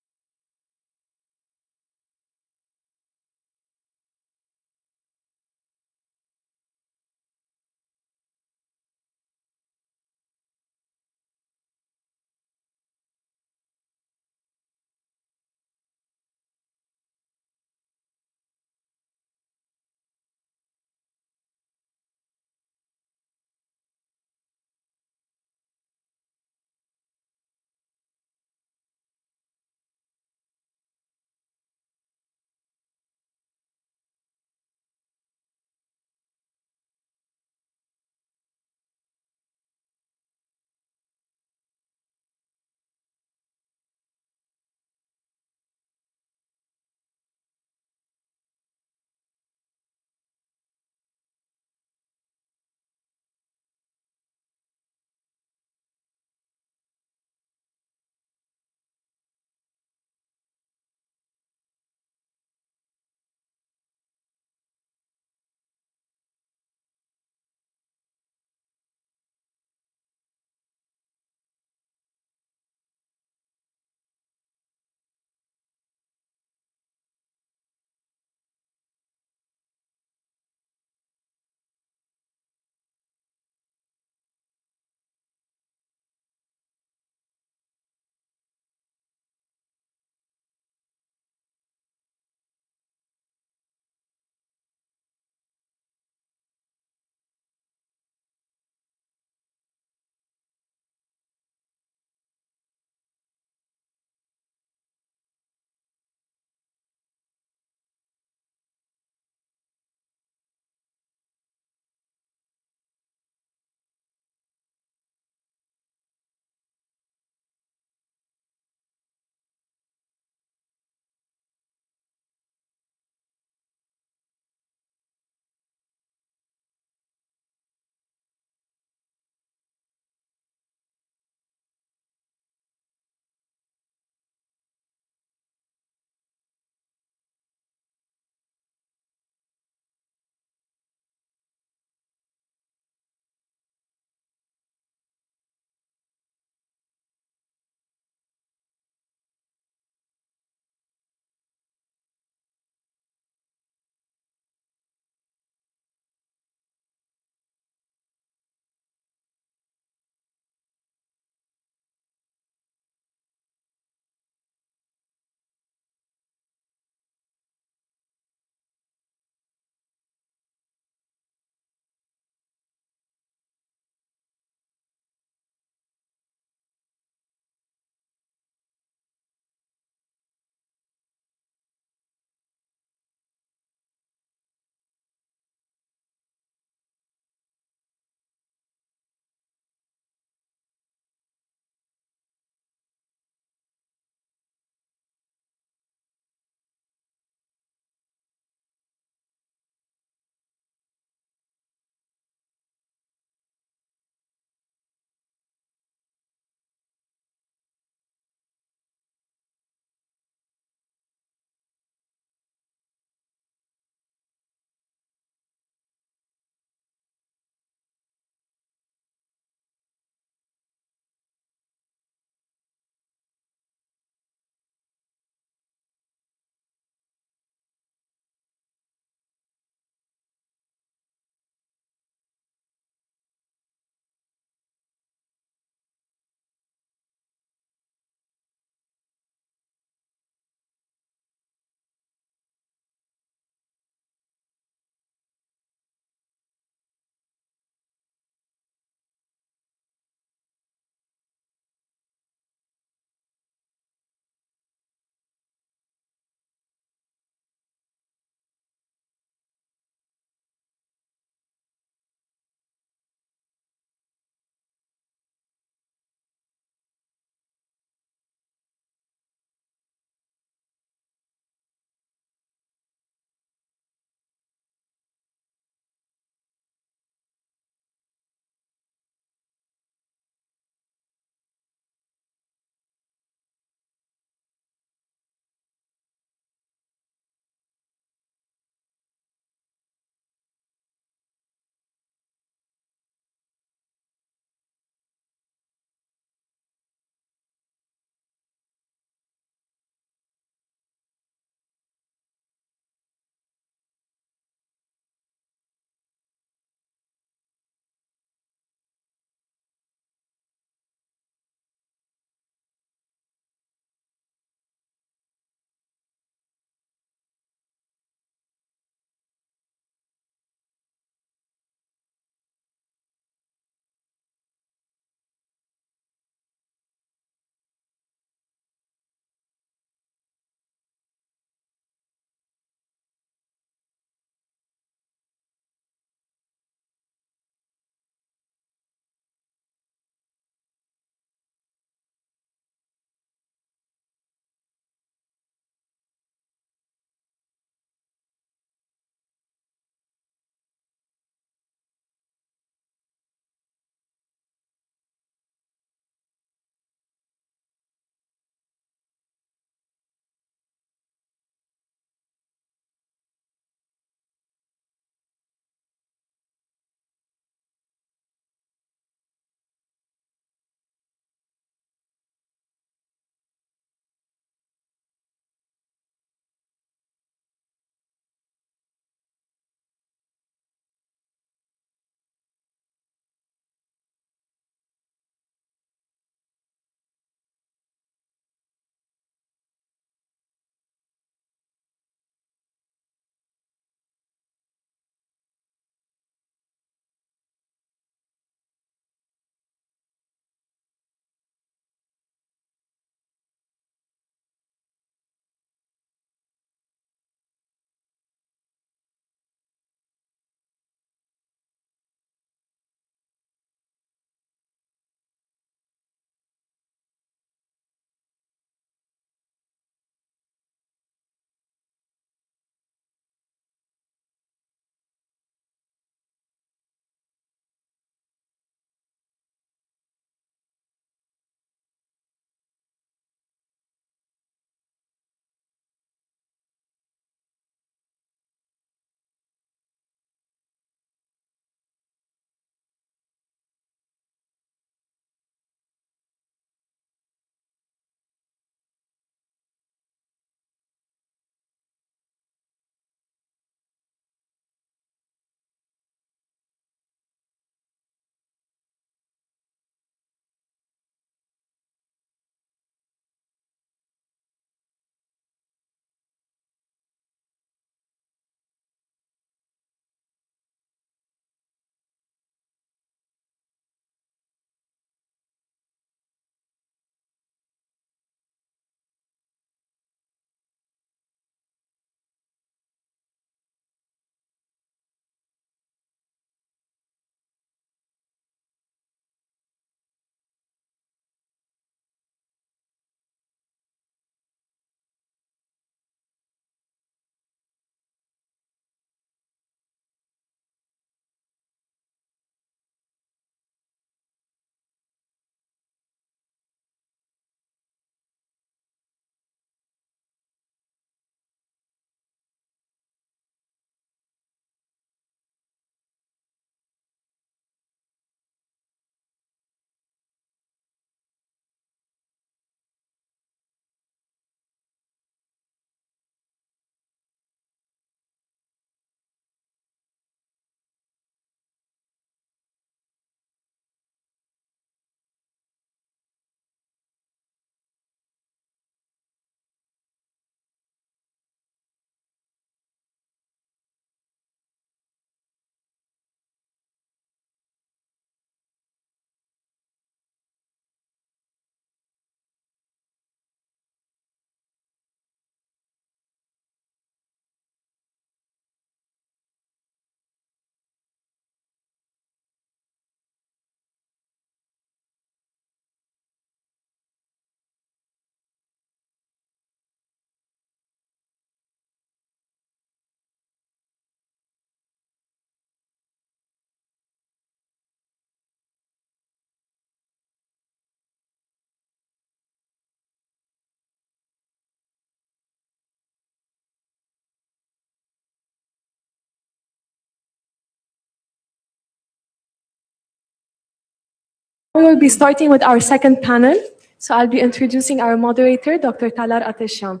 We will be starting with our second panel. So I'll be introducing our moderator, Dr. Talar Ateshyan.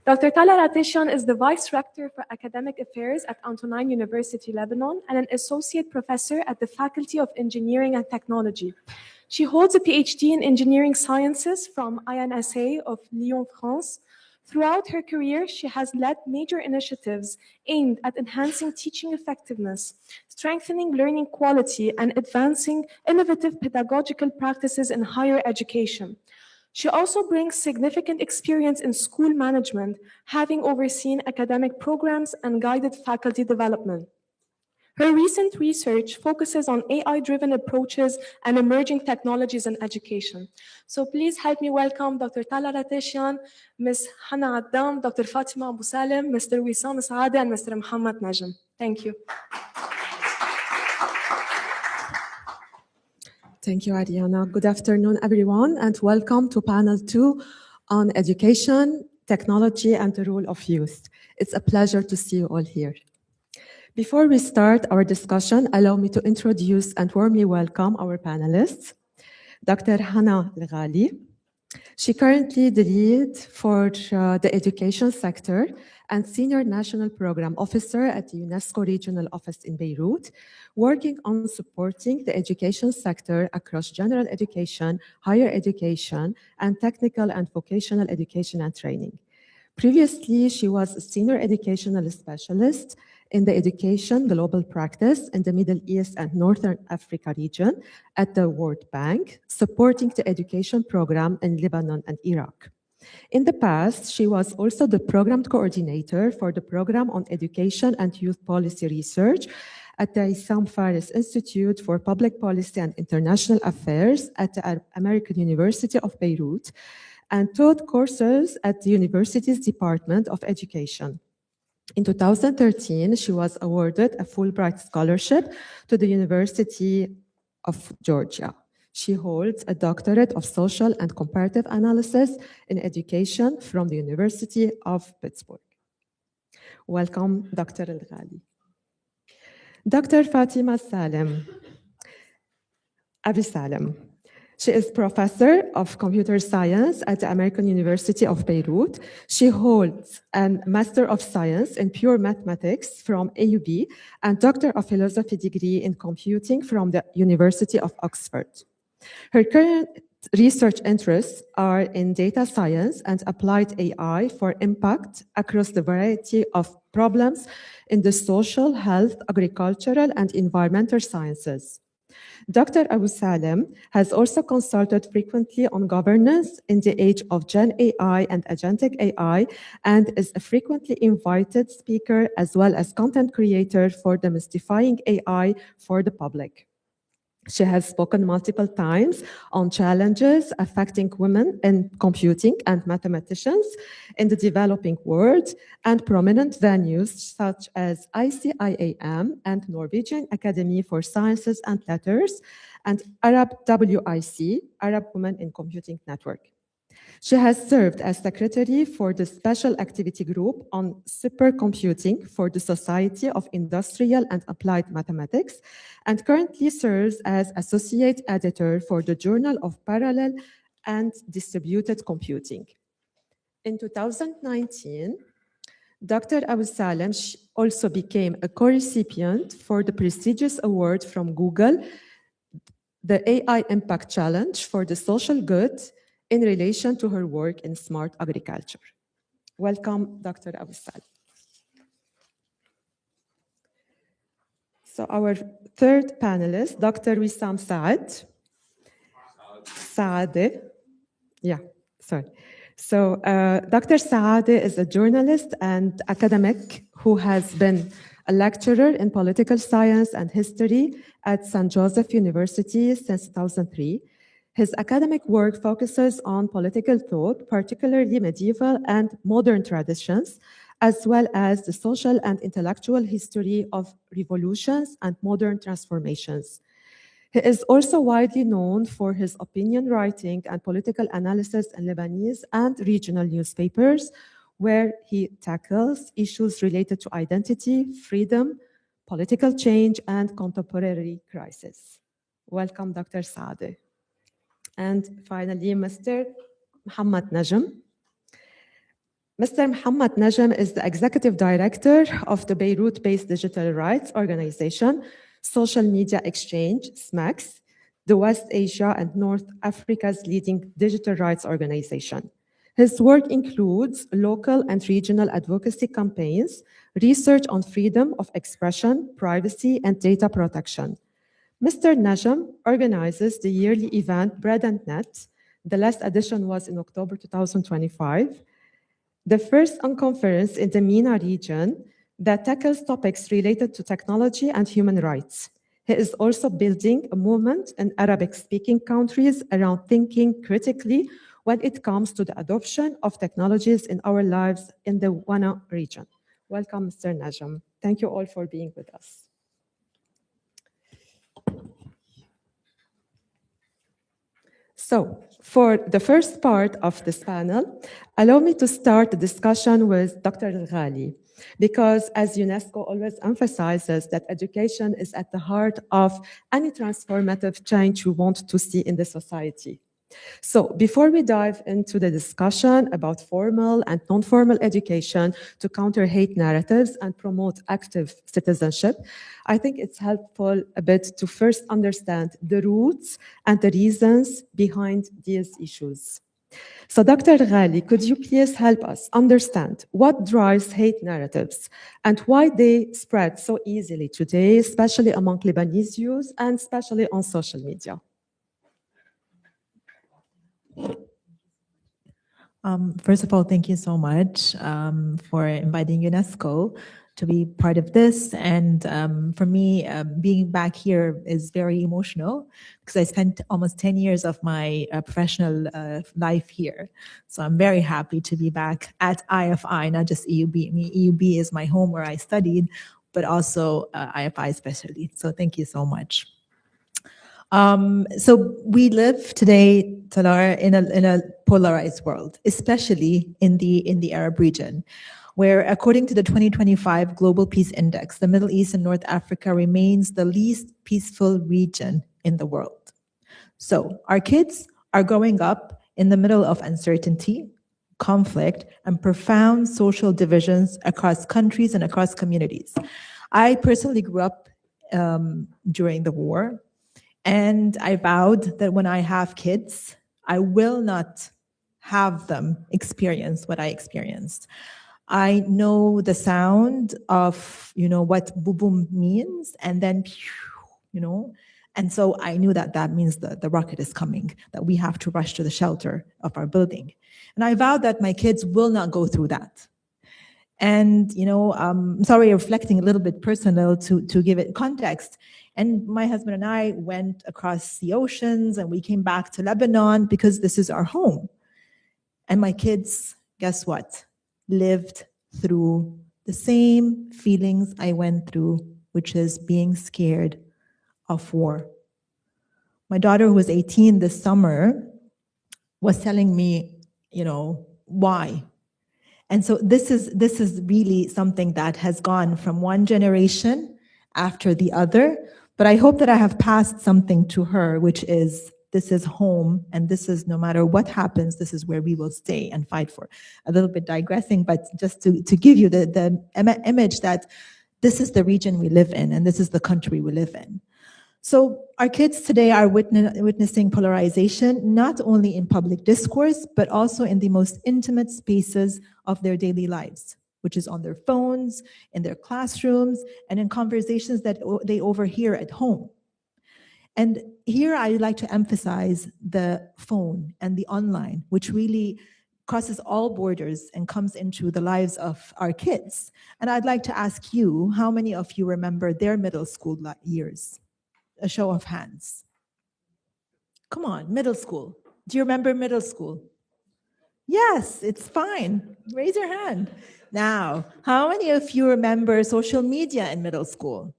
Dr. Talar Ateshyan is the Vice Rector for Academic Affairs at Antonine University, Lebanon, and an Associate Professor at the Faculty of Engineering and Technology. She holds a PhD in Engineering Sciences from INSA of Lyon, France. Throughout her career, she has led major initiatives aimed at enhancing teaching effectiveness, strengthening learning quality, and advancing innovative pedagogical practices in higher education. She also brings significant experience in school management, having overseen academic programs and guided faculty development. Her recent research focuses on AI-driven approaches and emerging technologies in education. So please help me welcome Dr. Talar Ateshyan, Ms. Hana Addam, Dr. Fatima Abu Salim, Mr. Wissam Saade, and Mr. Muhammad Najm. Thank you. Thank you, Ariana. Good afternoon, everyone, and welcome to panel 2 on education, technology, and the role of youth. It's a pleasure to see you all here. Before we start our discussion, allow me to introduce and warmly welcome our panelists. Dr. Hana Al-Ghali. She currently the lead for the education sector and Senior National Program Officer at the UNESCO Regional Office in Beirut, working on supporting the education sector across general education, higher education, and technical and vocational education and training. Previously, she was a Senior Educational Specialist in the Education Global Practice in the Middle East and Northern Africa region at the World Bank, supporting the education program in Lebanon and Iraq. In the past, she was also the program coordinator for the Program on Education and Youth Policy Research at the Issam Fares Institute for Public Policy and International Affairs at the American University of Beirut, and taught courses at the university's Department of Education. In 2013, she was awarded a Fulbright Scholarship to the University of Georgia. She holds a doctorate of social and comparative analysis in education from the University of Pittsburgh. Welcome, Dr. Al-Ghali. Dr. Fatima Salim, Abi Salim. She is professor of computer science at the American University of Beirut. She holds a Master of Science in Pure Mathematics from AUB and Doctor of Philosophy degree in computing from the University of Oxford. Her current research interests are in data science and applied AI for impact across the variety of problems in the social, health, agricultural, and environmental sciences. Dr. Abu Salim has also consulted frequently on governance in the age of Gen AI and Agentic AI, and is a frequently invited speaker as well as content creator for demystifying AI for the public. She has spoken multiple times on challenges affecting women in computing and mathematicians in the developing world and prominent venues such as ICIAM and Norwegian Academy for Sciences and Letters and Arab WIC, Arab Women in Computing Network. She has served as secretary for the Special Activity Group on Supercomputing for the Society of Industrial and Applied Mathematics, and currently serves as associate editor for the Journal of Parallel and Distributed Computing. In 2019, Dr. Abu Salim also became a co-recipient for the prestigious award from Google, the AI Impact Challenge for the Social Good, in relation to her work in smart agriculture. Welcome, Dr. Abu Salim. So our third panelist, Dr. Wissam Saade. Yeah, sorry. So Dr. Saade is a journalist and academic who has been a lecturer in political science and history at St. Joseph University since 2003. His academic work focuses on political thought, particularly medieval and modern traditions, as well as the social and intellectual history of revolutions and modern transformations. He is also widely known for his opinion writing and political analysis in Lebanese and regional newspapers, where he tackles issues related to identity, freedom, political change, and contemporary crisis. Welcome, Dr. Saade. And finally, Mr. Muhammad Najm. Mr. Muhammad Najm is the Executive Director of the Beirut-based digital rights organization, Social Media Exchange, SMAX, the West Asia and North Africa's leading digital rights organization. His work includes local and regional advocacy campaigns, research on freedom of expression, privacy, and data protection. Mr. Najm organizes the yearly event Bread and Net. The last edition was in October 2025. The first conference in the MENA region that tackles topics related to technology and human rights. He is also building a movement in Arabic-speaking countries around thinking critically when it comes to the adoption of technologies in our lives in the WANA region. Welcome, Mr. Najm. Thank you all for being with us. So, for the first part of this panel, allow me to start the discussion with Dr. Ghali, because as UNESCO always emphasizes that education is at the heart of any transformative change we want to see in the society. So before we dive into the discussion about formal and non-formal education to counter hate narratives and promote active citizenship, I think it's helpful a bit to first understand the roots and the reasons behind these issues. So Dr. Ghali, could you please help us understand what drives hate narratives and why they spread so easily today, especially among Lebanese youth and especially on social media? First of all, thank you so much for inviting UNESCO to be part of this. And for me, being back here is very emotional because I spent almost 10 years of my professional life here. So I'm very happy to be back at IFI, not just EUB. I mean, EUB is my home where I studied, but also IFI especially. So thank you so much. So we live today, Talar, in a polarized world, especially in the Arab region, where according to the 2025 Global Peace Index, the Middle East and North Africa remains the least peaceful region in the world. So our kids are growing up in the middle of uncertainty, conflict, and profound social divisions across countries and across communities. I personally grew up during the war. And I vowed that when I have kids, I will not have them experience what I experienced. I know the sound of, what boom boom means, and then, and so I knew that that means the rocket is coming, that we have to rush to the shelter of our building. And I vowed that my kids will not go through that. And, I'm sorry, reflecting a little bit personal to give it context. And my husband and I went across the oceans and we came back to Lebanon because this is our home. And my kids, guess what? Lived through the same feelings I went through, which is being scared of war. My daughter, who was 18 this summer, was telling me, why? And so this is really something that has gone from one generation after the other. But I hope that I have passed something to her, which is, this is home, and this is, no matter what happens, this is where we will stay and fight for. A little bit digressing, but just to give you the image that this is the region we live in, and this is the country we live in. So our kids today are witnessing polarization, not only in public discourse, but also in the most intimate spaces of their daily lives, which is on their phones, in their classrooms, and in conversations that they overhear at home. And here I'd like to emphasize the phone and the online, which really crosses all borders and comes into the lives of our kids. And I'd like to ask you, how many of you remember their middle school years? A show of hands. Come on, middle school. Do you remember middle school? Yes, it's fine. Raise your hand. Now, how many of you remember social media in middle school?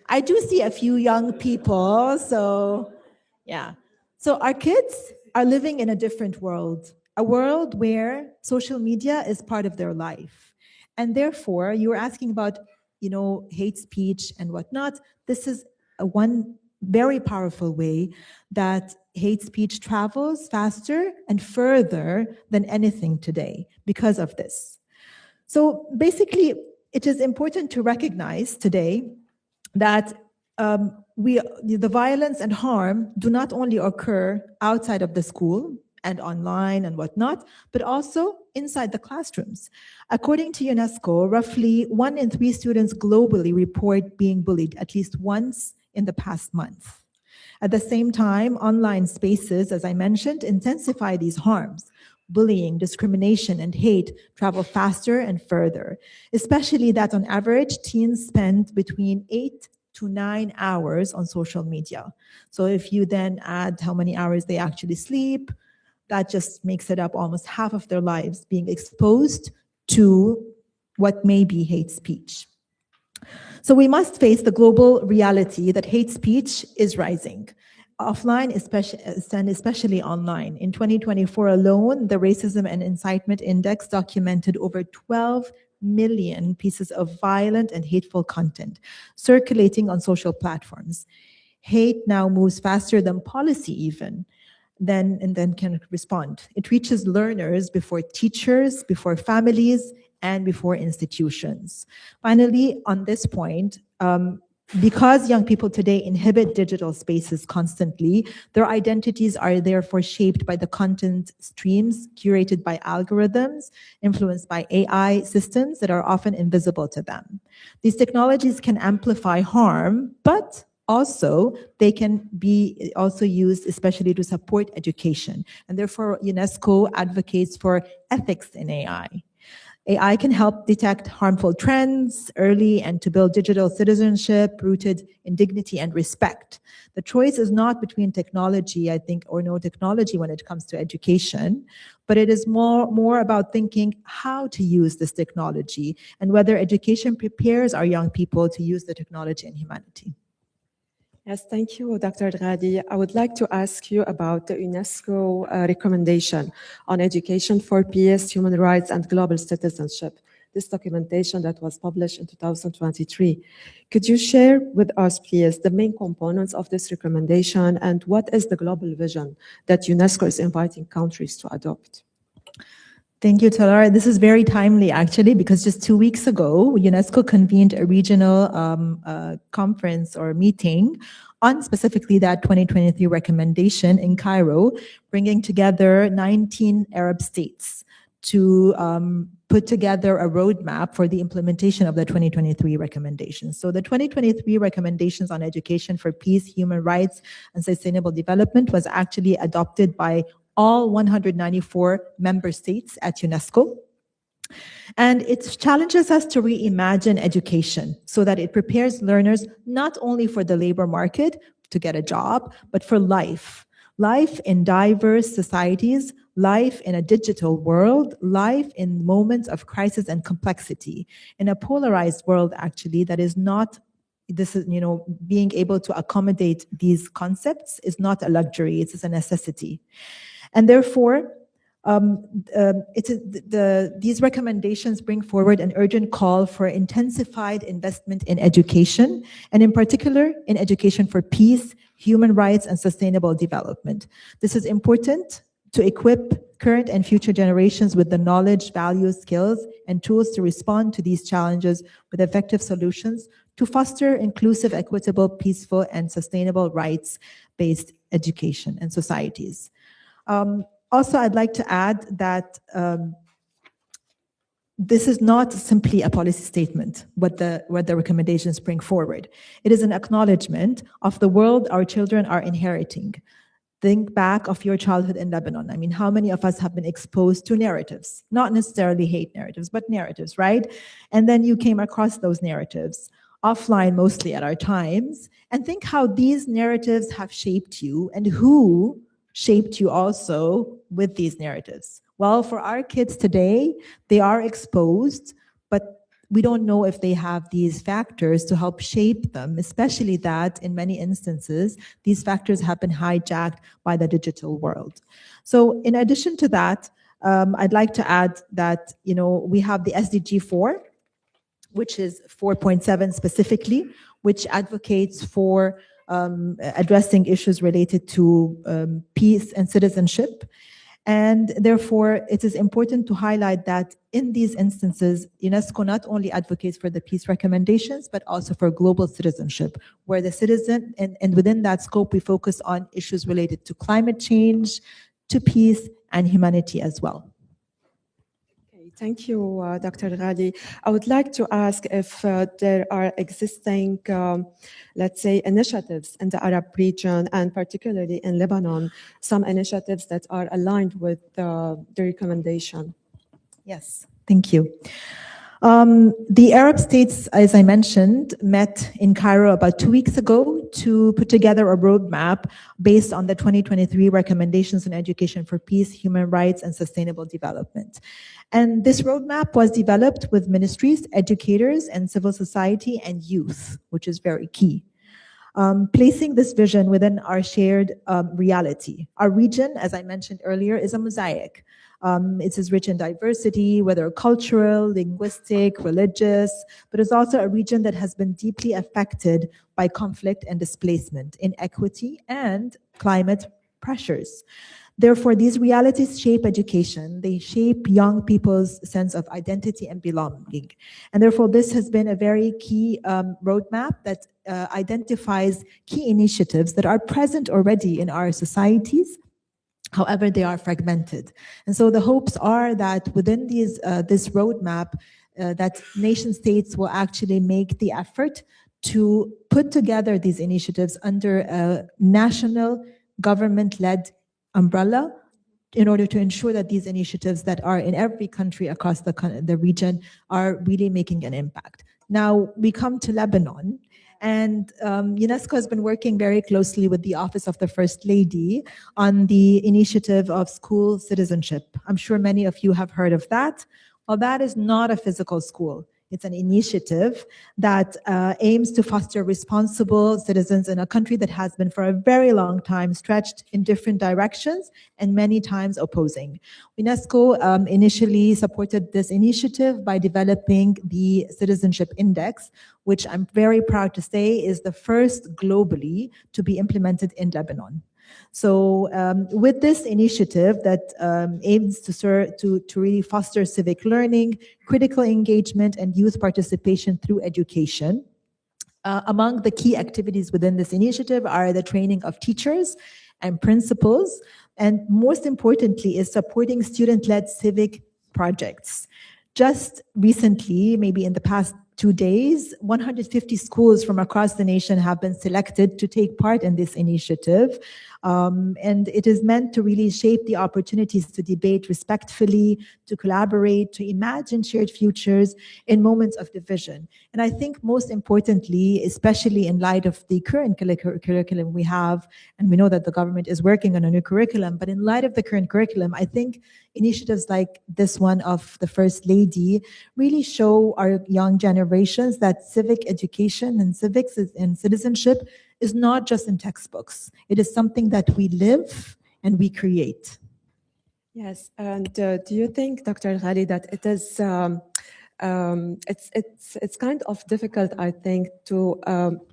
I do see a few young people, so yeah. So our kids are living in a different world, a world where social media is part of their life. And therefore, you were asking about, hate speech and whatnot. This is one very powerful way that hate speech travels faster and further than anything today because of this. So basically, it is important to recognize today that the violence and harm do not only occur outside of the school and online and whatnot, but also inside the classrooms. According to UNESCO, roughly 1 in 3 students globally report being bullied at least once in the past month. At the same time, online spaces, as I mentioned, intensify these harms. Bullying, discrimination, and hate travel faster and further, especially that on average, teens spend between 8 to 9 hours on social media. So if you then add how many hours they actually sleep, that just makes it up almost half of their lives being exposed to what may be hate speech. So we must face the global reality that hate speech is rising, offline especially online. In 2024 alone, the Racism and Incitement Index documented over 12 million pieces of violent and hateful content circulating on social platforms. Hate now moves faster than policy even, and then can respond. It reaches learners before teachers, before families, and before institutions. Finally, on this point, because young people today inhabit digital spaces constantly, their identities are therefore shaped by the content streams curated by algorithms, influenced by AI systems that are often invisible to them. These technologies can amplify harm, but also they can be also used especially to support education. And therefore, UNESCO advocates for ethics in AI. AI can help detect harmful trends early and to build digital citizenship rooted in dignity and respect. The choice is not between technology, I think, or no technology when it comes to education, but it is more about thinking how to use this technology and whether education prepares our young people to use the technology in humanity. Yes, thank you, Dr. Ghadi. I would like to ask you about the UNESCO recommendation on education for peace, human rights, and global citizenship. This documentation that was published in 2023. Could you share with us, please, the main components of this recommendation and what is the global vision that UNESCO is inviting countries to adopt? Thank you, Talara. This is very timely, actually, because just 2 weeks ago, UNESCO convened a regional conference or meeting on specifically that 2023 recommendation in Cairo, bringing together 19 Arab states to put together a roadmap for the implementation of the 2023 recommendations. So the 2023 recommendations on education for peace, human rights, and sustainable development was actually adopted by all 194 member states at UNESCO. And it challenges us to reimagine education so that it prepares learners not only for the labor market to get a job, but for life. Life in diverse societies, life in a digital world, life in moments of crisis and complexity, in a polarized world, actually, that is not being able to accommodate these concepts is not a luxury, it is a necessity. And therefore, these recommendations bring forward an urgent call for intensified investment in education, and in particular, in education for peace, human rights, and sustainable development. This is important to equip current and future generations with the knowledge, values, skills, and tools to respond to these challenges with effective solutions to foster inclusive, equitable, peaceful, and sustainable rights-based education and societies. Also, I'd like to add that this is not simply a policy statement, what the recommendations bring forward. It is an acknowledgement of the world our children are inheriting. Think back of your childhood in Lebanon. I mean, how many of us have been exposed to narratives? Not necessarily hate narratives, but narratives, right? And then you came across those narratives, offline mostly at our times, and think how these narratives have shaped you and who shaped you also with these narratives. Well, for our kids today, they are exposed, but we don't know if they have these factors to help shape them, especially that in many instances, these factors have been hijacked by the digital world. So in addition to that, I'd like to add that, we have the SDG 4, which is 4.7 specifically, which advocates for addressing issues related to peace and citizenship. And therefore, it is important to highlight that in these instances, UNESCO not only advocates for the peace recommendations, but also for global citizenship, where the citizen, and within that scope, we focus on issues related to climate change, to peace, and humanity as well. Thank you, Dr. Ghali. I would like to ask if there are existing, let's say, initiatives in the Arab region and particularly in Lebanon, some initiatives that are aligned with the recommendation. Yes, thank you. The Arab states, as I mentioned, met in Cairo about 2 weeks ago to put together a roadmap based on the 2023 recommendations on education for peace, human rights, and sustainable development. And this roadmap was developed with ministries, educators, and civil society and youth, which is very key. Placing this vision within our shared reality. Our region, as I mentioned earlier, is a mosaic. It is rich in diversity, whether cultural, linguistic, religious, but it's also a region that has been deeply affected by conflict and displacement, inequity, and climate pressures. Therefore, these realities shape education. They shape young people's sense of identity and belonging. And therefore, this has been a very key roadmap that identifies key initiatives that are present already in our societies. However, they are fragmented. And so the hopes are that within this roadmap, that nation states will actually make the effort to put together these initiatives under a national government-led umbrella in order to ensure that these initiatives that are in every country across the region are really making an impact. Now, we come to Lebanon. And UNESCO has been working very closely with the Office of the First Lady on the initiative of school citizenship. I'm sure many of you have heard of that. Well, that is not a physical school. It's an initiative that aims to foster responsible citizens in a country that has been for a very long time stretched in different directions and many times opposing. UNESCO initially supported this initiative by developing the Citizenship Index, which I'm very proud to say is the first globally to be implemented in Lebanon. So with this initiative that aims to really foster civic learning, critical engagement, and youth participation through education, among the key activities within this initiative are the training of teachers and principals, and most importantly is supporting student-led civic projects. Just recently, maybe in the past 2 days, 150 schools from across the nation have been selected to take part in this initiative. And it is meant to really shape the opportunities to debate respectfully, to collaborate, to imagine shared futures in moments of division. And I think most importantly, especially in light of the current curriculum we have, and we know that the government is working on a new curriculum, but in light of the current curriculum, I think initiatives like this one of the First Lady really show our young generations that civic education and civics and citizenship is not just in textbooks. It is something that we live and we create. Yes, and do you think, Dr. Ghali, that it is it's kind of difficult, I think, to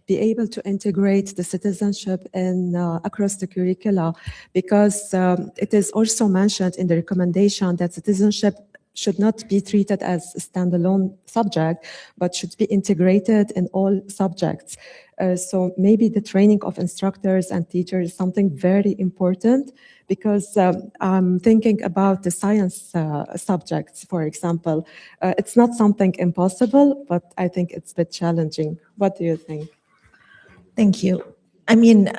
be able to integrate the citizenship in across the curricula, because it is also mentioned in the recommendation that citizenship should not be treated as a standalone subject, but should be integrated in all subjects. So maybe the training of instructors and teachers is something very important, because I'm thinking about the science subjects, for example. It's not something impossible, but I think it's a bit challenging. What do you think? Thank you. I mean,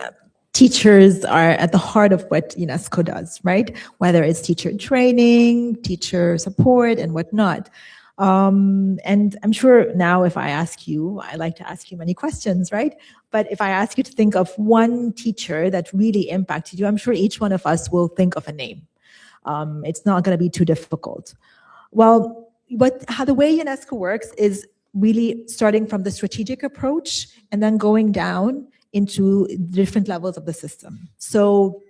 teachers are at the heart of what UNESCO does, right? Whether it's teacher training, teacher support, and whatnot. And I'm sure now if I ask you, I like to ask you many questions, right? But if I ask you to think of one teacher that really impacted you, I'm sure each one of us will think of a name. It's not going to be too difficult. Well, how the way UNESCO works is really starting from the strategic approach and then going down into different levels of the system. So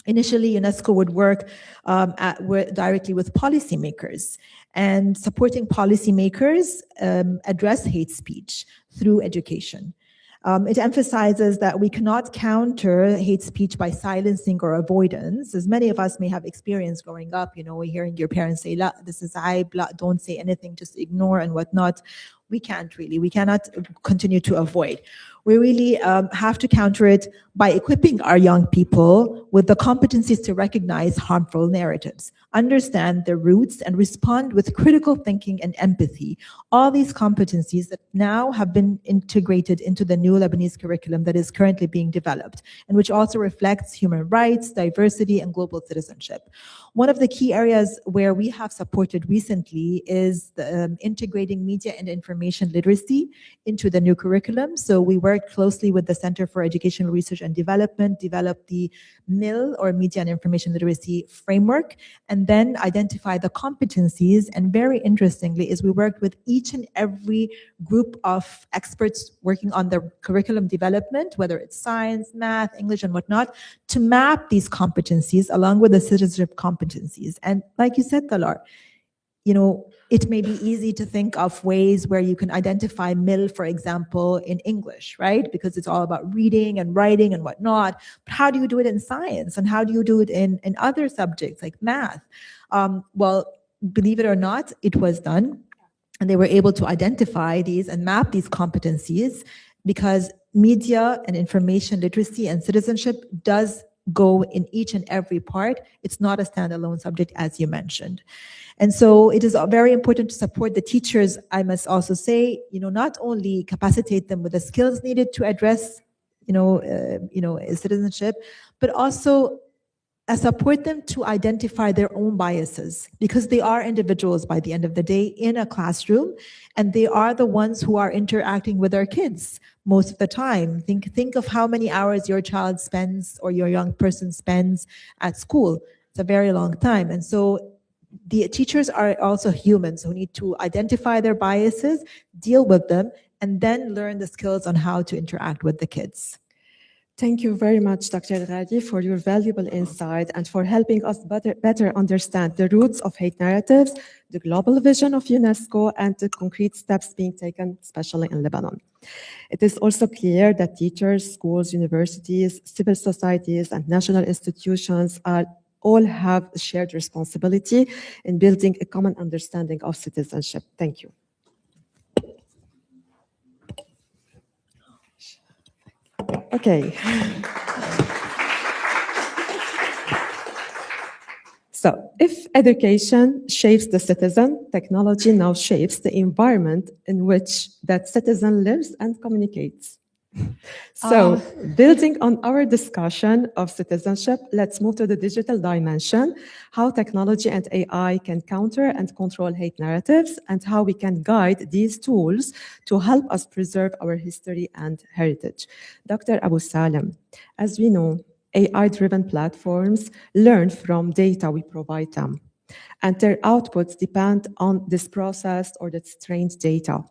initially, UNESCO would work directly with policymakers, and supporting policymakers address hate speech through education. It emphasizes that we cannot counter hate speech by silencing or avoidance, as many of us may have experienced growing up, hearing your parents say, "La, this is aib, la, don't say anything, just ignore," and whatnot. We cannot continue to avoid. We really have to counter it by equipping our young people with the competencies to recognize harmful narratives, understand their roots, and respond with critical thinking and empathy. All these competencies that now have been integrated into the new Lebanese curriculum that is currently being developed, and which also reflects human rights, diversity, and global citizenship. One of the key areas where we have supported recently is integrating media and information literacy into the new curriculum. So we worked closely with the Center for Educational Research and Development, developed the MIL, or Media and Information Literacy Framework, and then identify the competencies. And very interestingly is we worked with each and every group of experts working on the curriculum development, whether it's science, math, English, and whatnot, to map these competencies along with the citizenship competencies. And like you said, Talar, it may be easy to think of ways where you can identify MIL, for example, in English, right? Because it's all about reading and writing and whatnot. But how do you do it in science? And how do you do it in other subjects like math? Well, believe it or not, it was done. And they were able to identify these and map these competencies, because media and information literacy and citizenship does go in each and every part. It's not a standalone subject, as you mentioned. And so it is very important to support the teachers, I must also say, not only capacitate them with the skills needed to address, citizenship, but also support them to identify their own biases, because they are individuals by the end of the day in a classroom, and they are the ones who are interacting with our kids most of the time. Think of how many hours your child spends or your young person spends at school. It's a very long time. And so the teachers are also humans who need to identify their biases, deal with them, and then learn the skills on how to interact with the kids. Thank you very much, Dr. Ghadi, for your valuable insight and for helping us better understand the roots of hate narratives, the global vision of UNESCO, and the concrete steps being taken, especially in Lebanon. It is also clear that teachers, schools, universities, civil societies, and national institutions all have a shared responsibility in building a common understanding of citizenship. Thank you. Okay. So, if education shapes the citizen, technology now shapes the environment in which that citizen lives and communicates. So, building on our discussion of citizenship, let's move to the digital dimension, how technology and AI can counter and control hate narratives, and how we can guide these tools to help us preserve our history and heritage. Dr. Abu Salam, as we know, AI-driven platforms learn from data we provide them, and their outputs depend on this processed or this trained data.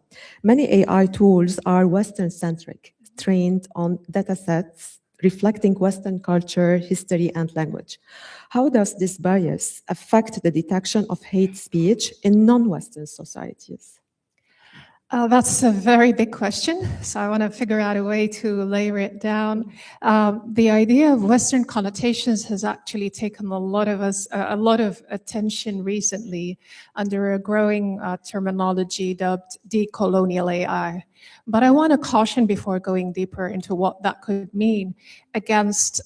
Many AI tools are Western-centric, trained on data sets reflecting Western culture, history, and language. How does this bias affect the detection of hate speech in non-Western societies? That's a very big question, so I want to figure out a way to layer it down. The idea of Western connotations has actually taken a lot of attention recently under a growing terminology dubbed decolonial AI. But I want to caution before going deeper into what that could mean against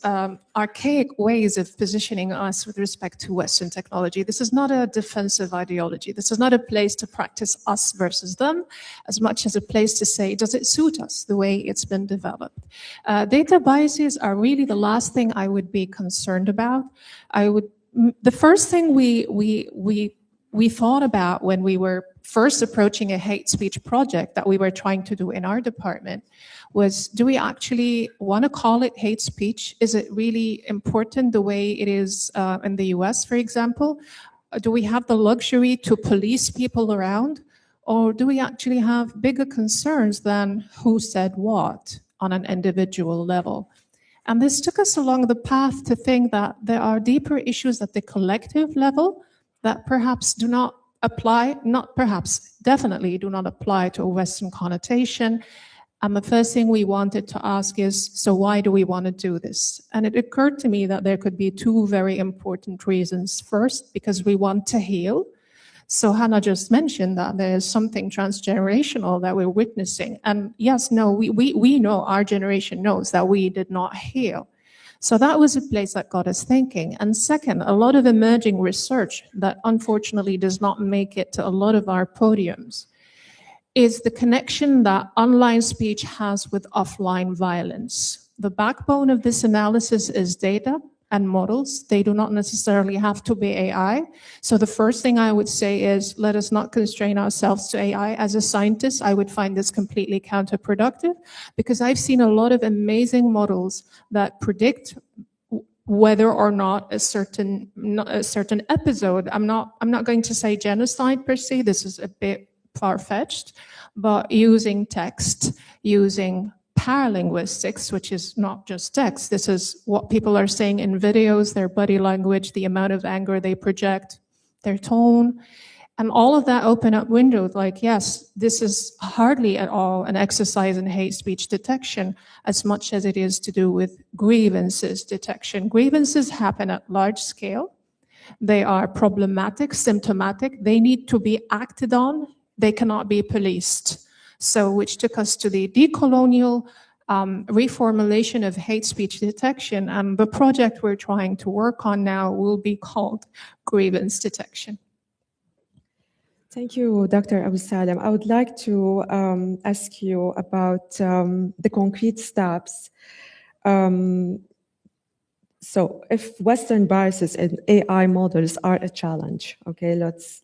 archaic ways of positioning us with respect to Western technology. This is not a defensive ideology. This is not a place to practice us versus them, as much as a place to say, does it suit us the way it's been developed? Data biases are really the last thing I would be concerned about. The first thing we thought about when we were first approaching a hate speech project that we were trying to do in our department was, do we actually want to call it hate speech? Is it really important the way it is in the US, for example? Do we have the luxury to police people around? Or do we actually have bigger concerns than who said what on an individual level? And this took us along the path to think that there are deeper issues at the collective level that perhaps do not apply, not perhaps, definitely do not apply to a Western connotation. And the first thing we wanted to ask is, so why do we want to do this? And it occurred to me that there could be two very important reasons. First, because we want to heal. So Hannah just mentioned that there is something transgenerational that we're witnessing. And yes, no, we know, our generation knows that we did not heal. So that was a place that got us thinking. And second, a lot of emerging research that unfortunately does not make it to a lot of our podiums is the connection that online speech has with offline violence. The backbone of this analysis is data and models. They do not necessarily have to be AI. So the first thing I would say is, let us not constrain ourselves to AI. As a scientist, I would find this completely counterproductive, because I've seen a lot of amazing models that predict whether or not a certain episode, I'm not going to say genocide per se, this is a bit far-fetched, but using text, using paralinguistics, which is not just text. This is what people are saying in videos, their body language, the amount of anger they project, their tone, and all of that open up windows like, yes, this is hardly at all an exercise in hate speech detection as much as it is to do with grievances detection. Grievances happen at large scale. They are problematic, symptomatic. They need to be acted on. They cannot be policed. So, which took us to the decolonial reformulation of hate speech detection. And the project we're trying to work on now will be called grievance detection. Thank you, Dr. Abu Salem. I would like to ask you about the concrete steps. So if Western biases in AI models are a challenge, okay, let's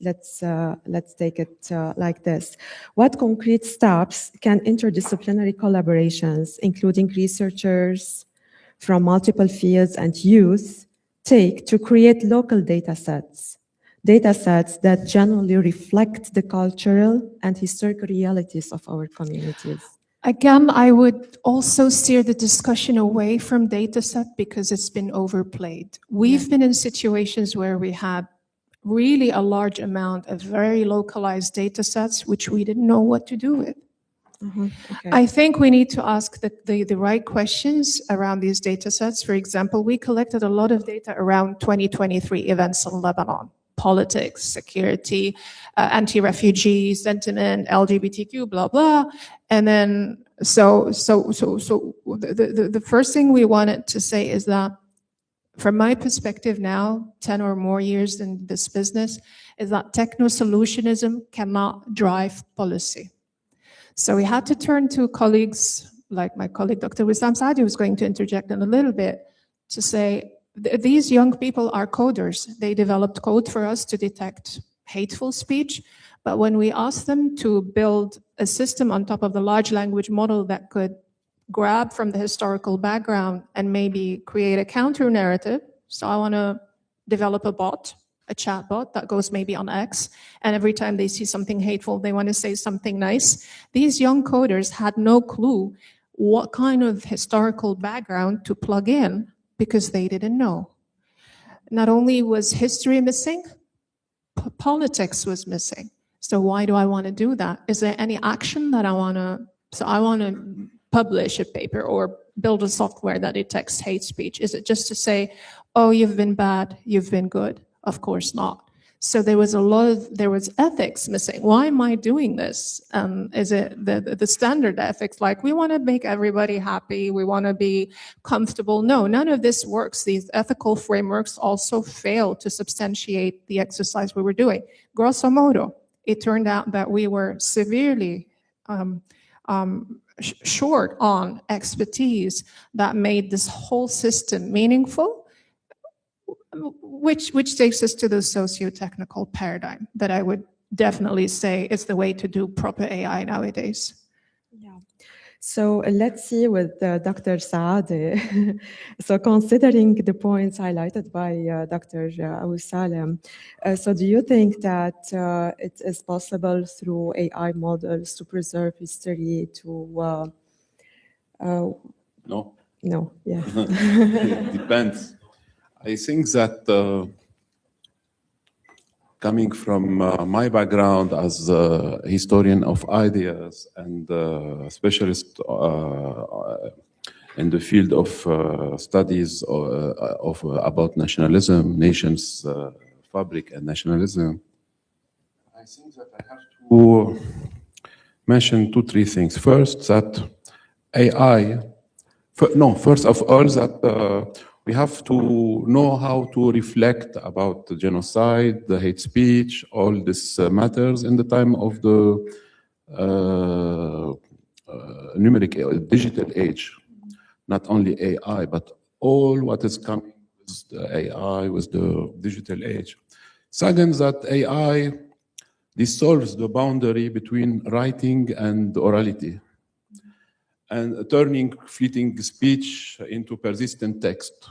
take it like this. What concrete steps can interdisciplinary collaborations, including researchers from multiple fields and youth, take to create local data sets that genuinely reflect the cultural and historical realities of our communities? Again, I would also steer the discussion away from dataset because it's been overplayed. We've been in situations where we had really a large amount of very localized datasets, which we didn't know what to do with. Okay. I think we need to ask the right questions around these datasets. For example, we collected a lot of data around 2023 events in Lebanon. Politics, security, anti-refugee sentiment, LGBTQ, blah, blah. And then, so the first thing we wanted to say is that from my perspective now, 10 or more years in this business, is that techno-solutionism cannot drive policy. So we had to turn to colleagues like my colleague, Dr. Wissam Saadi, who's going to interject in a little bit to say, these young people are coders. They developed code for us to detect hateful speech. But when we asked them to build a system on top of the large language model that could grab from the historical background and maybe create a counter narrative. So I want to develop a bot, a chat bot that goes maybe on X. And every time they see something hateful, they want to say something nice. These young coders had no clue what kind of historical background to plug in, because they didn't know. Not only was history missing, politics was missing. So why do I want to do that? Is there any action that I want to publish a paper or build a software that detects hate speech? Is it just to say, oh, you've been bad, you've been good? Of course not. So there was ethics missing. Why am I doing this? Is it the standard ethics, like we want to make everybody happy, we want to be comfortable? No, none of this works. These ethical frameworks also fail to substantiate the exercise we were doing. Grosso modo, it turned out that we were severely short on expertise that made this whole system meaningful, which takes us to the socio-technical paradigm that I would definitely say is the way to do proper AI nowadays. Yeah. So let's see with Dr. Saadi. So considering the points highlighted by Dr. Abu Salem, so do you think that it is possible through AI models to preserve history, to... No. No, yeah. It depends. I think that coming from my background as a historian of ideas and specialist in the field of studies about nationalism, nations, fabric and nationalism, I think that I have to mention 2-3 things. First, that AI, first of all, that we have to know how to reflect about the genocide, the hate speech, all these matters in the time of the numeric, digital age. Not only AI, but all what is coming with the AI, with the digital age. Second, that AI dissolves the boundary between writing and orality, and turning fleeting speech into persistent text,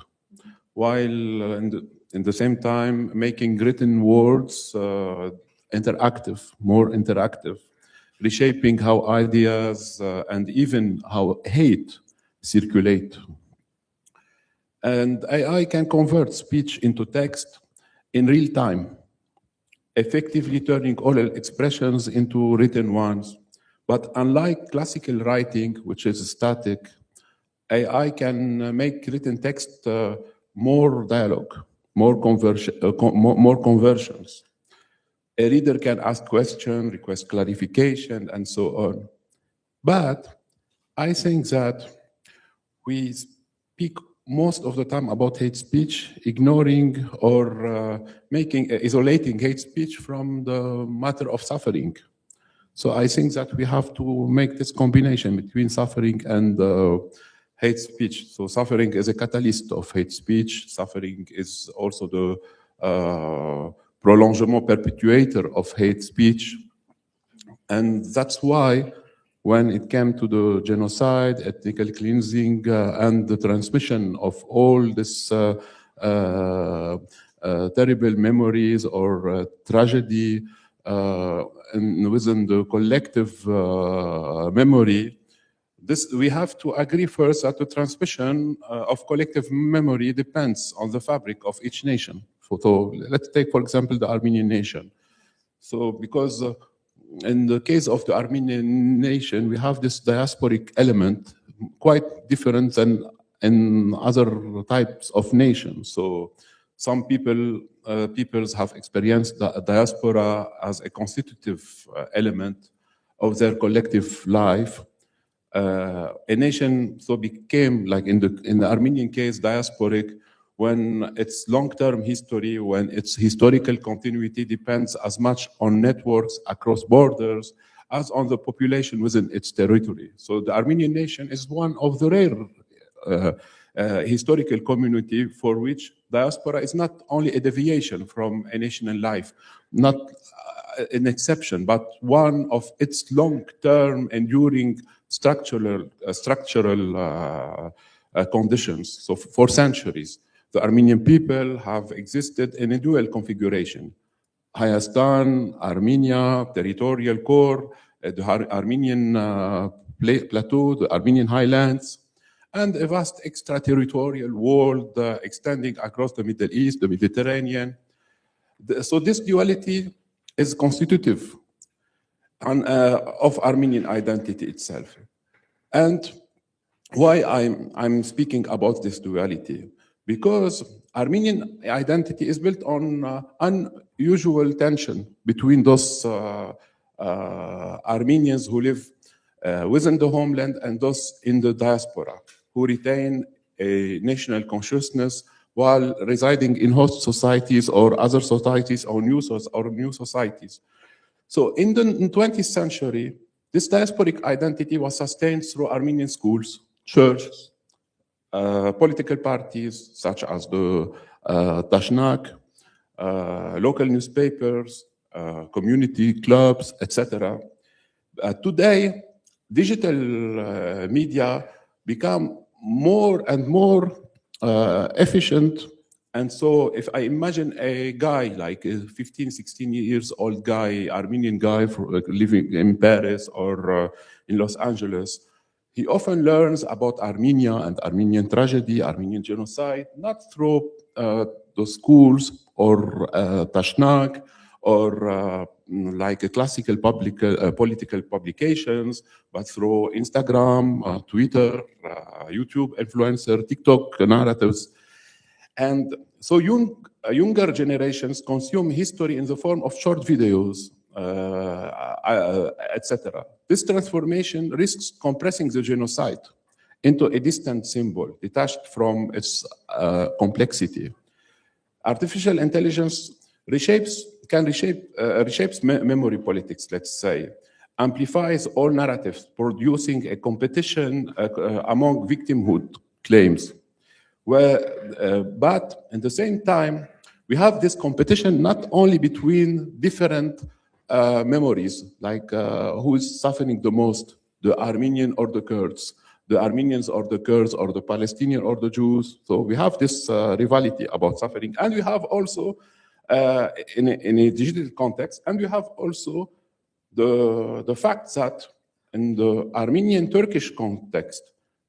while in the same time making written words interactive, more interactive, reshaping how ideas and even how hate circulate. And AI can convert speech into text in real time, effectively turning oral expressions into written ones. But unlike classical writing, which is static, AI can make written text more dialogue, more conversions. A reader can ask questions, request clarification, and so on. But I think that we speak most of the time about hate speech, ignoring or isolating hate speech from the matter of suffering. So I think that we have to make this combination between suffering and hate speech. So suffering is a catalyst of hate speech. Suffering is also the prolongement perpetuator of hate speech. And that's why when it came to the genocide, ethnical cleansing, and the transmission of all this terrible memories or tragedy and within the collective memory, we have to agree first that the transmission of collective memory depends on the fabric of each nation. So let's take, for example, the Armenian nation. So because in the case of the Armenian nation, we have this diasporic element quite different than in other types of nations. So some peoples have experienced the diaspora as a constitutive element of their collective life. A nation so became, like in the Armenian case, diasporic when its long-term history, when its historical continuity depends as much on networks across borders as on the population within its territory. So the Armenian nation is one of the rare historical community for which diaspora is not only a deviation from a national life, not an exception, but one of its long-term enduring structural conditions. So for centuries, the Armenian people have existed in a dual configuration. Hayastan, Armenia, territorial core, the Armenian plateau, the Armenian highlands, and a vast extraterritorial world extending across the Middle East, the Mediterranean. So this duality is constitutive of Armenian identity itself. And why I'm speaking about this duality? Because Armenian identity is built on unusual tension between those Armenians who live within the homeland and those in the diaspora, who retain a national consciousness while residing in host societies or other societies or new societies. So in the 20th century, this diasporic identity was sustained through Armenian schools, churches, political parties such as the Tashnak, local newspapers, community clubs, etc. Today, digital media become more and more efficient. And so if I imagine a guy, like a 15, 16 years old guy, Armenian guy living in Paris or in Los Angeles, he often learns about Armenia and Armenian tragedy, Armenian genocide, not through the schools or Tashnak or like a classical political publications, but through Instagram, Twitter, YouTube, influencer, TikTok narratives. And so younger generations consume history in the form of short videos, etc. This transformation risks compressing the genocide into a distant symbol, detached from its complexity. Artificial intelligence reshapes memory politics, let's say, amplifies all narratives, producing a competition among victimhood claims. But at the same time, we have this competition not only between different memories, like who is suffering the most, the Armenian or the Kurds, the Armenians or the Kurds or the Palestinian or the Jews. So we have this rivalry about suffering. And we have also, in a digital context, and we have also the fact that in the Armenian-Turkish context,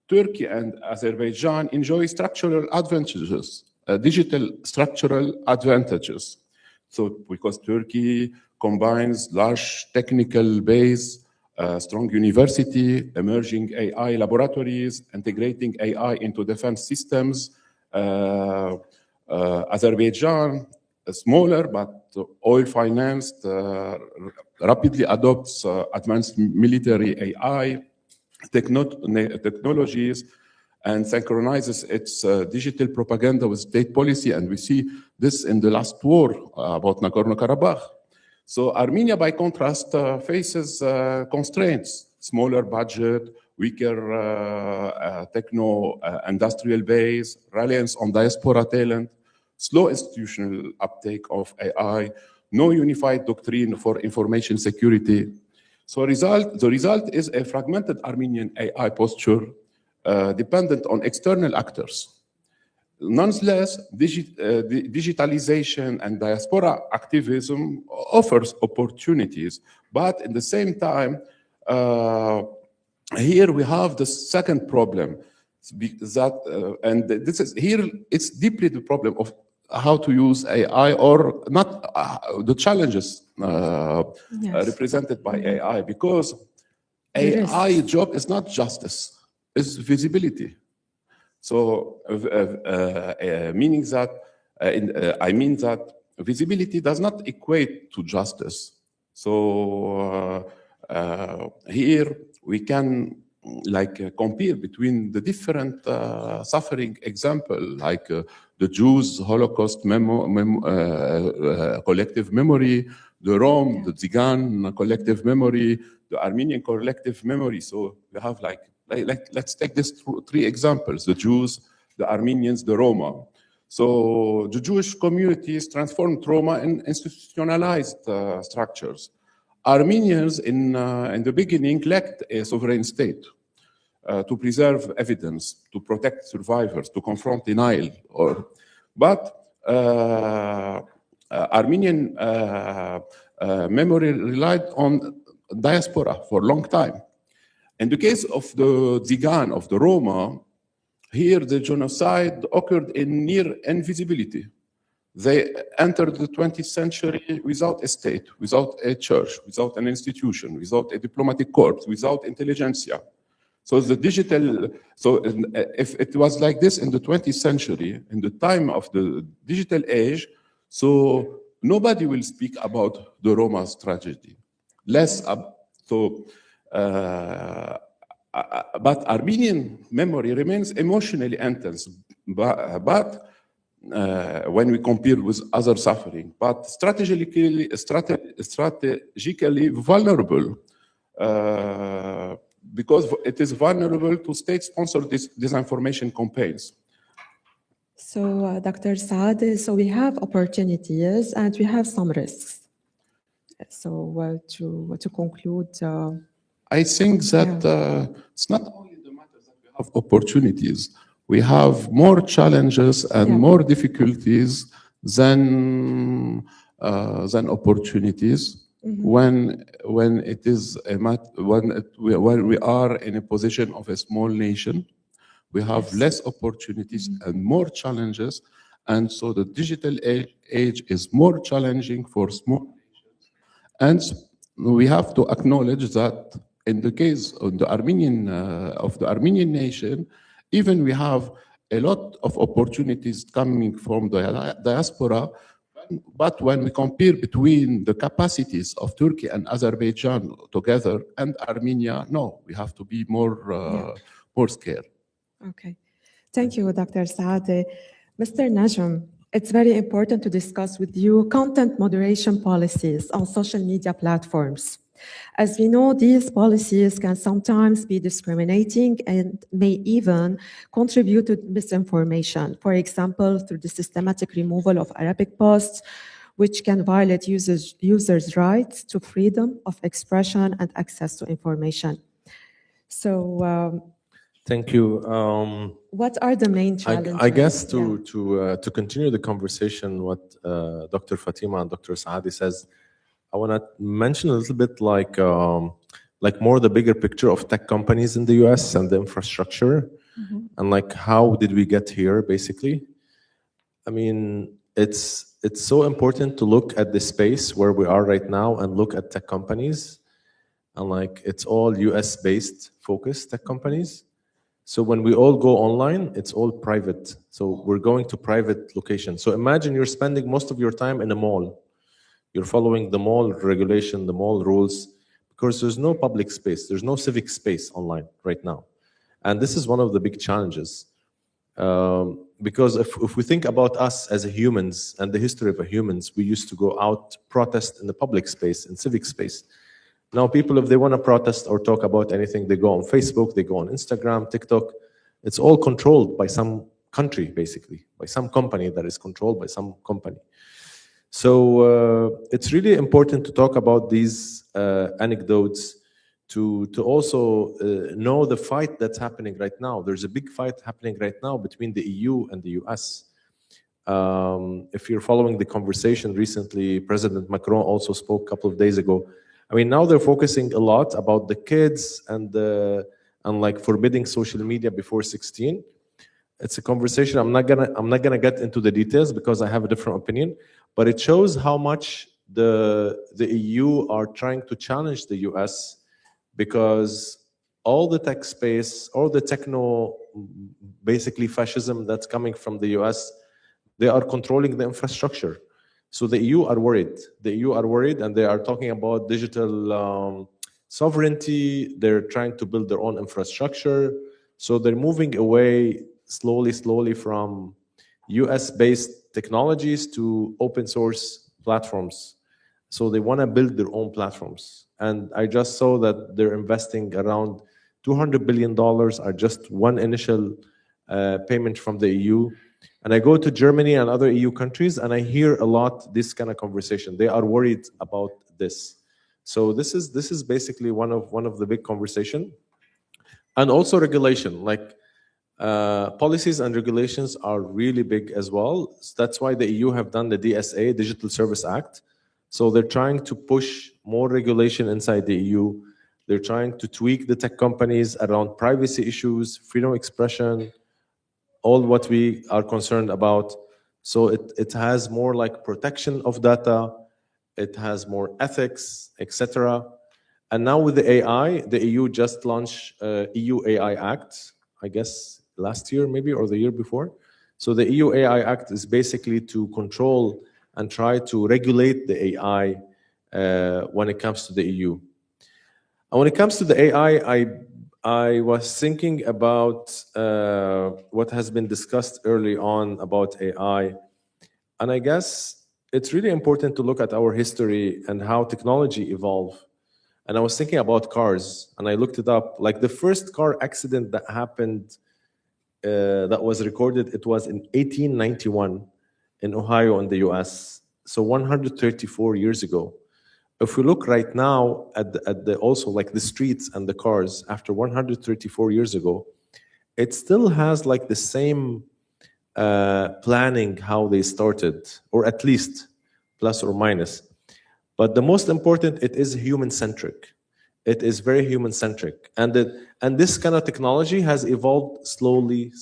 Turkey and Azerbaijan enjoy structural advantages, digital structural advantages. So because Turkey combines large technical base, strong university, emerging AI laboratories, integrating AI into defense systems. Azerbaijan, smaller but oil-financed, rapidly adopts advanced military AI technologies and synchronizes its digital propaganda with state policy. And we see this in the last war about Nagorno-Karabakh. So Armenia, by contrast, faces constraints, smaller budget, weaker techno-industrial base, reliance on diaspora talent, slow institutional uptake of AI, no unified doctrine for information security. So the result is a fragmented Armenian AI posture dependent on external actors. Nonetheless, digitalization and diaspora activism offers opportunities, but at the same time, here we have the second problem that, and this is here, it's deeply the problem of how to use AI or not, the challenges represented by AI, because AI job is not justice, it's visibility. So, meaning that, I mean that visibility does not equate to justice. So here we can compare between the different suffering example, like the Jews Holocaust collective memory, the Rome, the Tsigan collective memory, the Armenian collective memory. So we have let's take these three examples: the Jews, the Armenians, the Roma. So the Jewish communities transformed Roma in institutionalized structures. Armenians in the beginning lacked a sovereign state to preserve evidence, to protect survivors, to confront denial. But Armenian memory relied on diaspora for a long time. In the case of the Tsigan, of the Roma, here the genocide occurred in near invisibility. They entered the 20th century without a state, without a church, without an institution, without a diplomatic corps, without intelligentsia. So the digital, so if it was like this in the 20th century, in the time of the digital age, so nobody will speak about the Roma's tragedy. But Armenian memory remains emotionally intense, but when we compare with other suffering, but strategically vulnerable, because it is vulnerable to state-sponsored disinformation campaigns. So, Dr. Saad, so we have opportunities and we have some risks. So, to conclude, I think that it's not only the matter that we have opportunities. We have more challenges and more difficulties than opportunities. When it is when we are in a position of a small nation, we have less opportunities and more challenges, and so the digital age is more challenging for small nations And we have to acknowledge that in the case of the Armenian nation, even we have a lot of opportunities coming from the diaspora. But when we compare between the capacities of Turkey and Azerbaijan together and Armenia, no, we have to be more scared. Okay. Thank you, Dr. Saade. Mr. Najm, it's very important to discuss with you content moderation policies on social media platforms. As we know, these policies can sometimes be discriminating and may even contribute to misinformation. For example, through the systematic removal of Arabic posts, which can violate users' rights to freedom of expression and access to information. So, thank you. what are the main challenges? I guess to continue the conversation, what Dr. Fatima and Dr. Saadi says, I want to mention a little bit like more the bigger picture of tech companies in the US and the infrastructure, and like how did we get here, basically. I mean, it's so important to look at the space where we are right now and look at tech companies, and like it's all US-based focused tech companies. So when we all go online, it's all private. So we're going to private locations. So imagine you're spending most of your time in a mall. You're following the mall regulation, the mall rules, because there's no public space. There's no civic space online right now. And this is one of the big challenges. Because if we think about us as humans and the history of humans, we used to go out, protest in the public space, in civic space. Now people, if they want to protest or talk about anything, they go on Facebook, they go on Instagram, TikTok. It's all controlled by some country, basically, by some company that is controlled by some company. So it's really important to talk about these anecdotes to also know the fight that's happening right now. There's a big fight happening right now between the EU and the US. If you're following the conversation recently, President Macron also spoke a couple of days ago. I mean, now they're focusing a lot about the kids and like forbidding social media before 16. It's a conversation. I'm not gonna get into the details because I have a different opinion, but it shows how much the EU are trying to challenge the US, because all the tech space, all the techno, basically fascism that's coming from the US, they are controlling the infrastructure. So the EU are worried. The EU are worried, and they are talking about digital sovereignty. They're trying to build their own infrastructure. So they're moving away slowly from US-based technologies to open source platforms. So they want to build their own platforms. And I just saw that they're investing around $200 billion are just one initial payment from the EU. And I go to Germany and other EU countries, and I hear a lot this kind of conversation. They are worried about this. So this is basically one of the big conversation. And also regulation, like policies and regulations are really big as well. So that's why the EU have done the DSA, Digital Service Act. So they're trying to push more regulation inside the EU. They're trying to tweak the tech companies around privacy issues, freedom of expression, all what we are concerned about. So it has more like protection of data, it has more ethics, etc. And now with the AI, the EU just launched EU AI Act, I guess last year maybe, or the year before. So the EU AI Act is basically to control and try to regulate the AI when it comes to the EU. And when it comes to the AI, I was thinking about what has been discussed early on about AI. And I guess it's really important to look at our history and how technology evolved. And I was thinking about cars, and I looked it up. Like the first car accident that happened, that was recorded, it was in 1891 in Ohio in the US. So 134 years ago. If we look right now at the also like the streets and the cars after 134 years ago, it still has like the same planning how they started, or at least plus or minus. But the most important, it is human-centric. It is very human-centric. And this kind of technology has evolved slowly,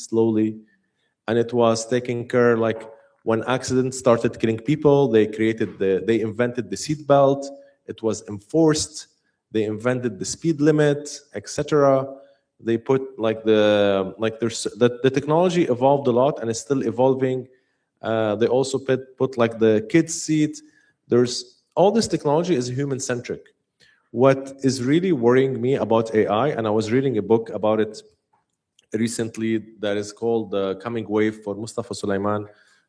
and it was taking care, like when accidents started killing people, they invented the seatbelt. it was enforced. They invented the speed limit, etc. They put the technology evolved a lot and is still evolving. They also put like the kids seat. There's all this technology is human centric. What is really worrying me about AI, and I was reading a book about it recently that is called The Coming Wave for Mustafa Sulaiman.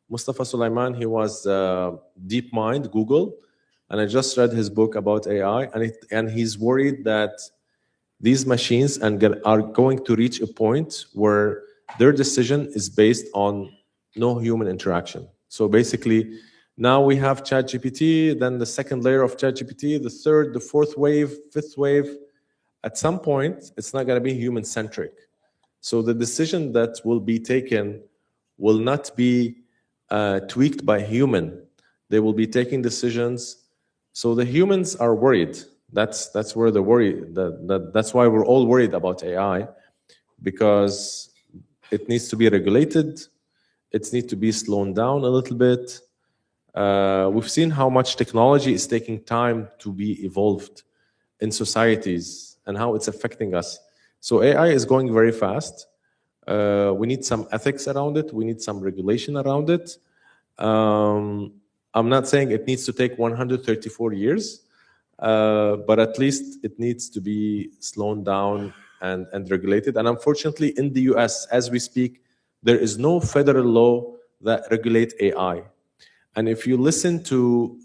Mustafa Sulaiman, he was DeepMind, Google, and I just read his book about AI, and he's worried that these machines are going to reach a point where their decision is based on no human interaction. So basically, now we have ChatGPT, then the second layer of ChatGPT, the third, the fourth wave, fifth wave. At some point, it's not going to be human-centric. So the decision that will be taken will not be tweaked by human. They will be taking decisions. So the humans are worried. That's where the worry. That's why we're all worried about AI, because it needs to be regulated. It needs to be slowed down a little bit. We've seen how much technology is taking time to be evolved in societies and how it's affecting us. So AI is going very fast. We need some ethics around it. We need some regulation around it. I'm not saying it needs to take 134 years, but at least it needs to be slowed down and regulated. And unfortunately, in the US, as we speak, there is no federal law that regulates AI. And if you listen to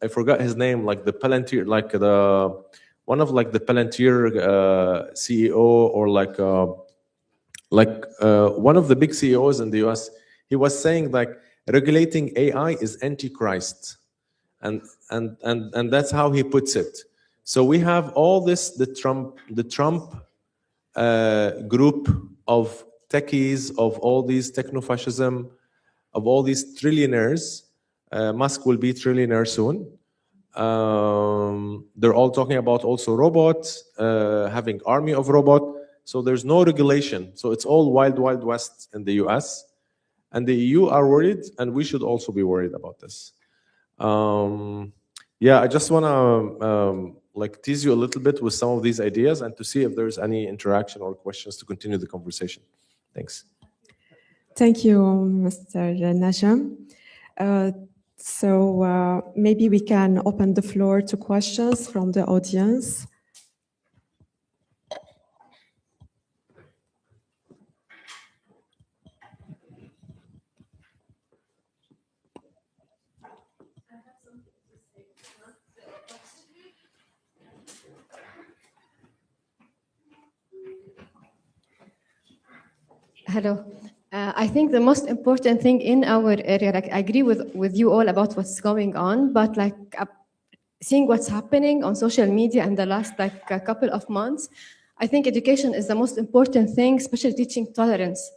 I forgot his name, like the Palantir, one of the Palantir CEO, or one of the big CEOs in the US, he was saying regulating AI is antichrist, and that's how he puts it. So we have all this, the Trump group of techies, of all these technofascism, of all these trillionaires. Musk will be trillionaire soon. They're all talking about also robots, having army of robot. So there's no regulation. So it's all wild, wild west in the US. And the EU are worried, and we should also be worried about this. I just want to tease you a little bit with some of these ideas and to see if there's any interaction or questions to continue the conversation. Thanks. Thank you, Mr. Najam. So maybe we can open the floor to questions from the audience. Hello. I think the most important thing in our area, I agree with you all about what's going on, but seeing what's happening on social media in the last a couple of months, I think education is the most important thing, especially teaching tolerance,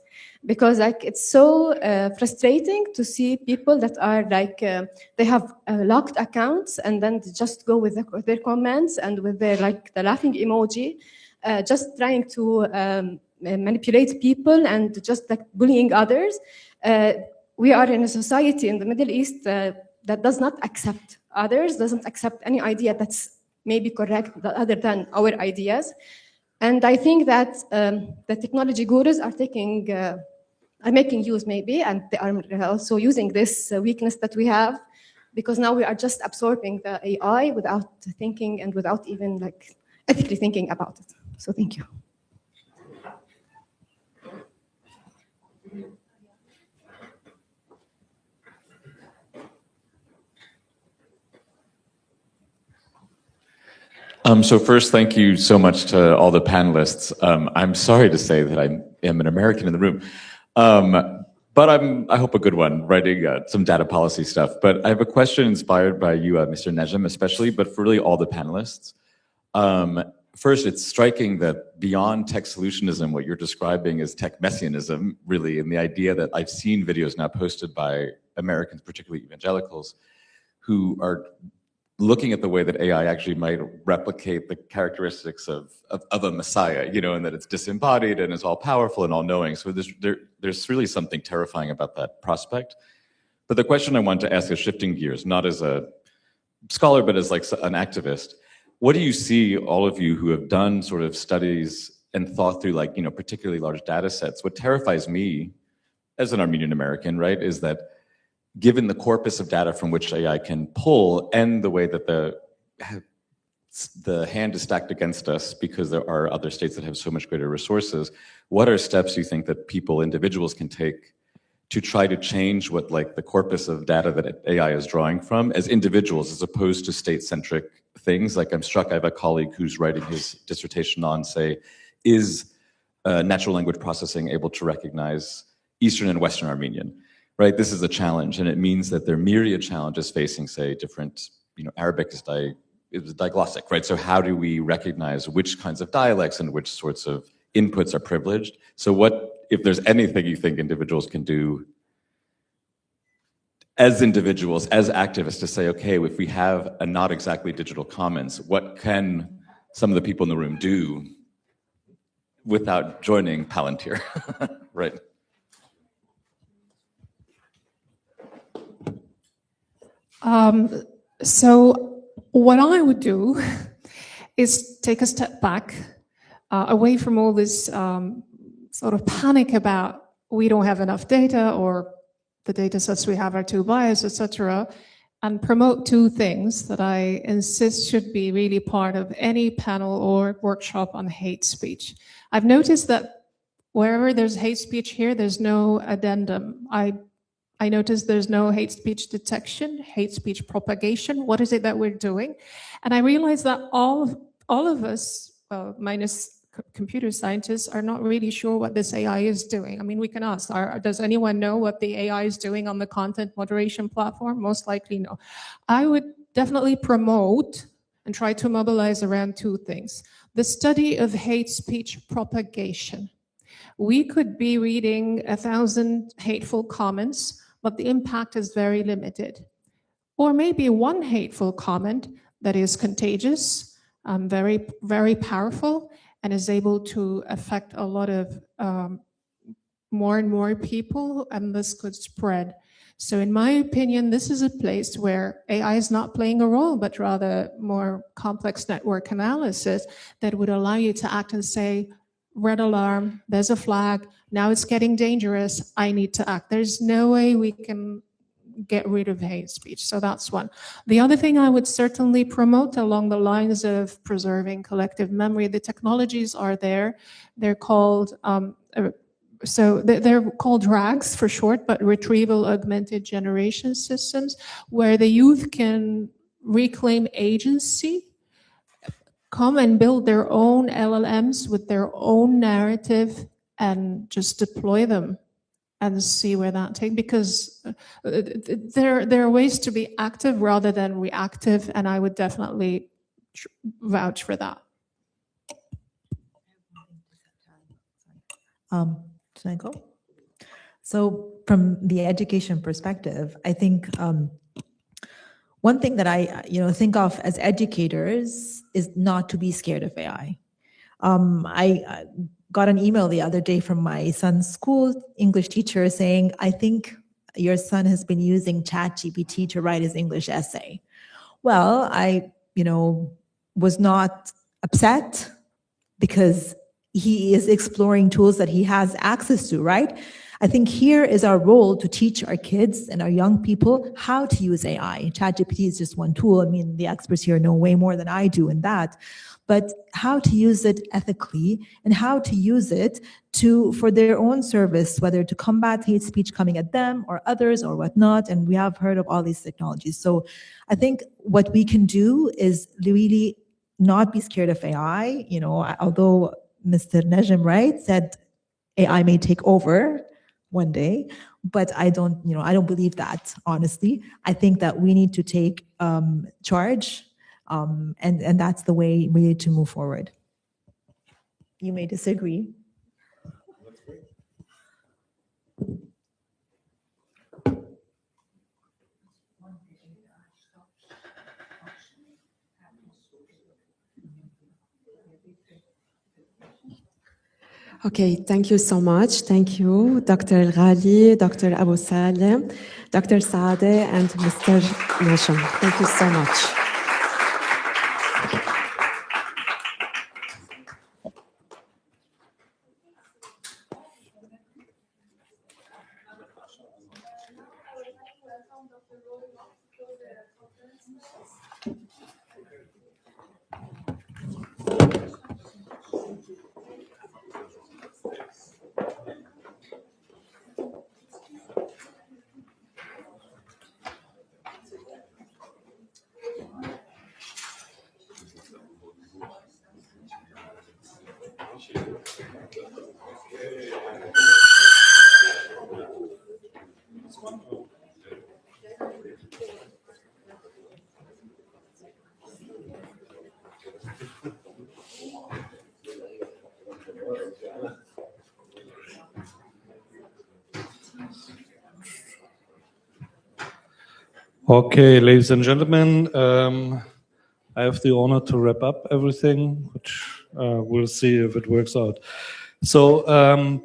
because it's so frustrating to see people that are they have locked accounts and then they just go with their comments and with their the laughing emoji, just trying to manipulate people and just bullying others. We are in a society in the Middle East that does not accept others, doesn't accept any idea that's maybe correct other than our ideas. And I think that the technology gurus are making use maybe, and they are also using this weakness that we have, because now we are just absorbing the AI without thinking and without even ethically thinking about it. So thank you. So first, thank you so much to all the panelists. I'm sorry to say that I am an American in the room, but I hope a good one, writing some data policy stuff. But I have a question inspired by you, Mr. Najam, especially, but for really all the panelists. First, it's striking that beyond tech solutionism, what you're describing is tech messianism, really, and the idea that I've seen videos now posted by Americans, particularly evangelicals, who are looking at the way that AI actually might replicate the characteristics of a messiah, and that it's disembodied and is all powerful and all knowing. So there's really something terrifying about that prospect. But the question I want to ask is shifting gears, not as a scholar, but as like an activist, what do you see, all of you who have done sort of studies and thought through like, particularly large data sets? What terrifies me as an Armenian American, right, is that given the corpus of data from which AI can pull and the way that the hand is stacked against us because there are other states that have so much greater resources, what are steps you think that individuals can take to try to change what like the corpus of data that AI is drawing from as individuals as opposed to state-centric things? Like I'm struck, I have a colleague who's writing his dissertation on, say, is natural language processing able to recognize Eastern and Western Armenian, right? This is a challenge, and it means that there are myriad challenges facing, say, different, Arabic is diglossic, right? So how do we recognize which kinds of dialects and which sorts of inputs are privileged? So what, if there's anything you think individuals can do as individuals, as activists, to say, okay, if we have a not exactly digital commons, what can some of the people in the room do without joining Palantir, right? So what I would do is take a step back, away from all this sort of panic about we don't have enough data or the data sets we have are too biased, etc., and promote two things that I insist should be really part of any panel or workshop on hate speech. I've noticed that wherever there's hate speech here, there's no addendum. I noticed there's no hate speech detection, hate speech propagation. What is it that we're doing? And I realized that all of us, well, minus computer scientists, are not really sure what this AI is doing. I mean, we can ask, does anyone know what the AI is doing on the content moderation platform? Most likely no. I would definitely promote and try to mobilize around two things. The study of hate speech propagation. We could be reading 1,000 hateful comments, but the impact is very limited. Or maybe one hateful comment that is contagious, very, very powerful, and is able to affect a lot of more and more people, and this could spread. So in my opinion, this is a place where AI is not playing a role, but rather more complex network analysis that would allow you to act and say, red alarm, there's a flag, now it's getting dangerous, I need to act. There's no way we can get rid of hate speech. So that's one. The other thing I would certainly promote along the lines of preserving collective memory, the technologies are there. They're called, they're called RAGs for short, but Retrieval Augmented Generation Systems, where the youth can reclaim agency, come and build their own LLMs with their own narrative and just deploy them and see where that takes, because there are ways to be active rather than reactive, and I would definitely vouch for that. Should I go? So from the education perspective, I think one thing that I think of as educators is not to be scared of AI. I got an email the other day from my son's school English teacher saying, I think your son has been using ChatGPT to write his English essay. Well, I was not upset because he is exploring tools that he has access to, right? I think here is our role to teach our kids and our young people how to use AI. ChatGPT is just one tool. I mean, the experts here know way more than I do in that. But how to use it ethically and how to use it for their own service, whether to combat hate speech coming at them or others or whatnot. And we have heard of all these technologies. So I think what we can do is really not be scared of AI. Although Mr. Najm, right, said AI may take over one day, but I don't believe that, honestly. I think that we need to take charge, and that's the way we need to move forward. You may disagree. Okay, thank you so much. Thank you, Dr. Al-Ghali, Dr. Abu Saleh, Dr. Saadeh, and Mr. Nasham. Thank you so much. Okay, ladies and gentlemen, I have the honor to wrap up everything, which we'll see if it works out. So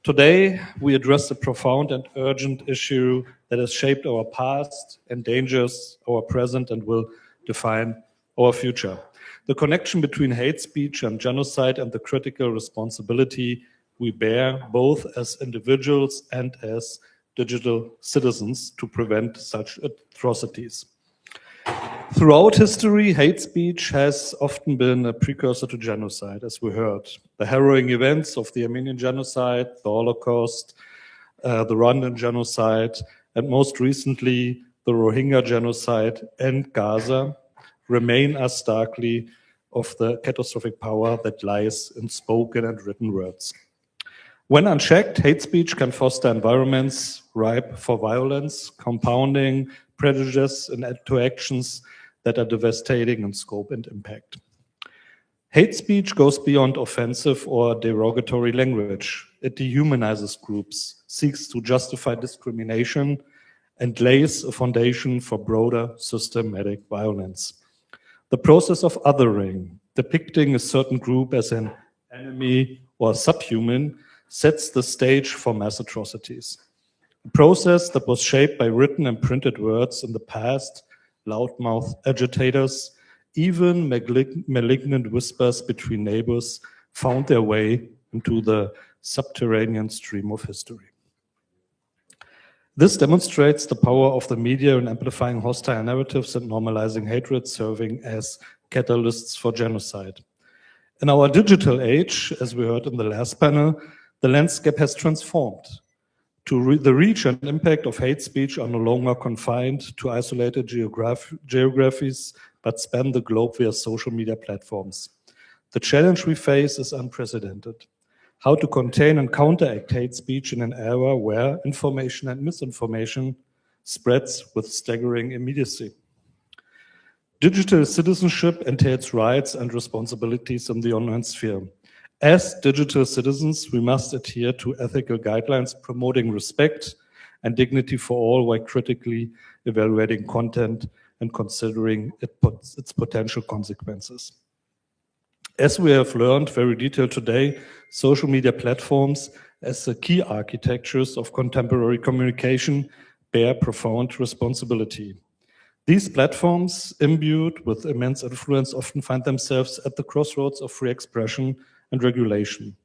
today we address a profound and urgent issue that has shaped our past, endangers our present, and will define our future. The connection between hate speech and genocide and the critical responsibility we bear both as individuals and as digital citizens to prevent such atrocities. Throughout history, hate speech has often been a precursor to genocide, as we heard. The harrowing events of the Armenian genocide, the Holocaust, the Rwandan genocide, and most recently, the Rohingya genocide and Gaza remain us starkly of the catastrophic power that lies in spoken and written words. When unchecked, hate speech can foster environments ripe for violence, compounding prejudice into actions that are devastating in scope and impact. Hate speech goes beyond offensive or derogatory language. It dehumanizes groups, seeks to justify discrimination, and lays a foundation for broader systematic violence. The process of othering, depicting a certain group as an enemy or subhuman, sets the stage for mass atrocities. A process that was shaped by written and printed words in the past, loudmouth agitators, even malignant whispers between neighbors found their way into the subterranean stream of history. This demonstrates the power of the media in amplifying hostile narratives and normalizing hatred, serving as catalysts for genocide. In our digital age, as we heard in the last panel, the landscape has transformed. The reach and impact of hate speech are no longer confined to isolated geographies, but span the globe via social media platforms. The challenge we face is unprecedented. How to contain and counteract hate speech in an era where information and misinformation spreads with staggering immediacy. Digital citizenship entails rights and responsibilities in the online sphere. As digital citizens, we must adhere to ethical guidelines promoting respect and dignity for all while critically evaluating content and considering its potential consequences. As we have learned very detailed today, social media platforms as the key architectures of contemporary communication bear profound responsibility. These platforms, imbued with immense influence, often find themselves at the crossroads of free expression and regulation.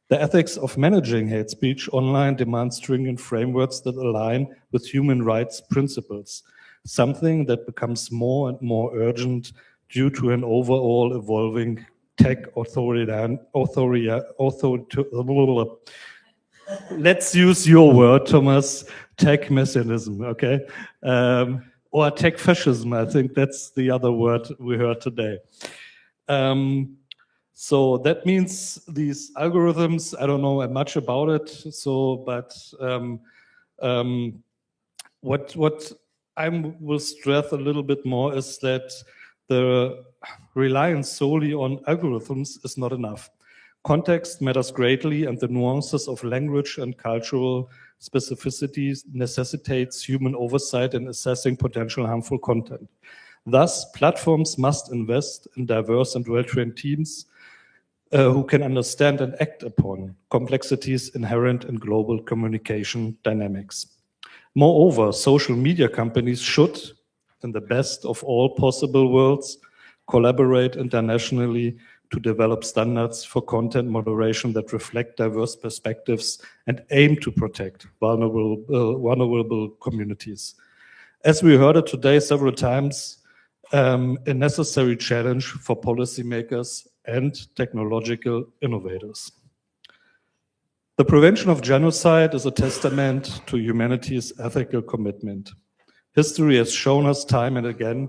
The ethics of managing hate speech online demands stringent frameworks that align with human rights principles, something that becomes more and more urgent due to an overall evolving tech let's use your word, Thomas, tech messianism, okay? Or tech fascism, I think that's the other word we heard today. So that means these algorithms, I don't know much about it, but what I will stress a little bit more is that the reliance solely on algorithms is not enough. Context matters greatly, and the nuances of language and cultural specificities necessitates human oversight in assessing potential harmful content. Thus, platforms must invest in diverse and well-trained teams who can understand and act upon complexities inherent in global communication dynamics. Moreover, social media companies should, in the best of all possible worlds, collaborate internationally to develop standards for content moderation that reflect diverse perspectives and aim to protect vulnerable communities. As we heard it today several times, a necessary challenge for policymakers and technological innovators. The prevention of genocide is a testament to humanity's ethical commitment. History has shown us time and again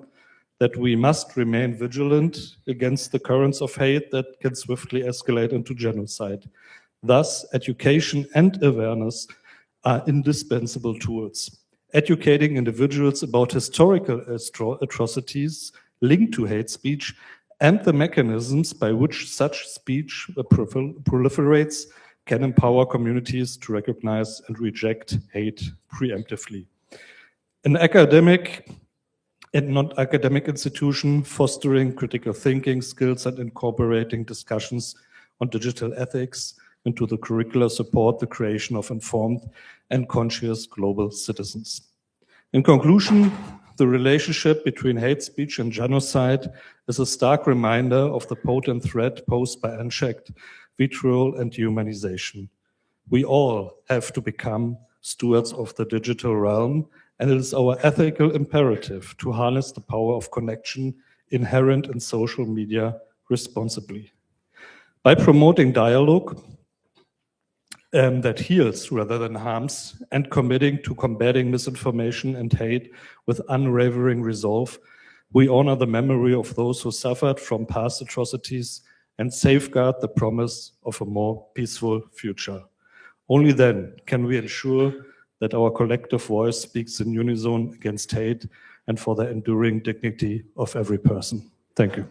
that we must remain vigilant against the currents of hate that can swiftly escalate into genocide. Thus, education and awareness are indispensable tools. Educating individuals about historical atrocities linked to hate speech and the mechanisms by which such speech proliferates can empower communities to recognize and reject hate preemptively. An academic and non-academic institution fostering critical thinking skills and incorporating discussions on digital ethics into the curricula support the creation of informed and conscious global citizens. In conclusion, the relationship between hate speech and genocide is a stark reminder of the potent threat posed by unchecked vitriol and dehumanization. We all have to become stewards of the digital realm, and it is our ethical imperative to harness the power of connection inherent in social media responsibly. By promoting dialogue that heals rather than harms, and committing to combating misinformation and hate with unwavering resolve, we honor the memory of those who suffered from past atrocities and safeguard the promise of a more peaceful future. Only then can we ensure that our collective voice speaks in unison against hate and for the enduring dignity of every person. Thank you.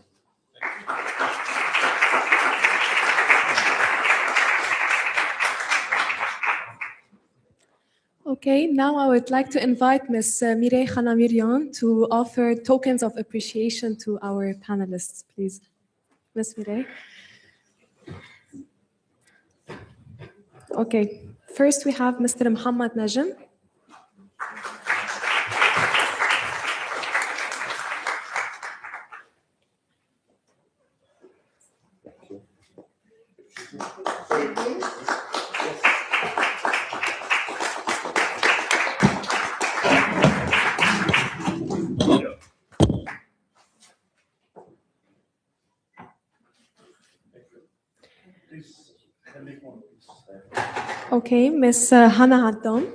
Okay, now I would like to invite Ms. Mireille Khanamirian to offer tokens of appreciation to our panelists, please. Ms. Mireille. Okay, first we have Mr. Muhammad Najm. Okay, Ms. Hannah Addam.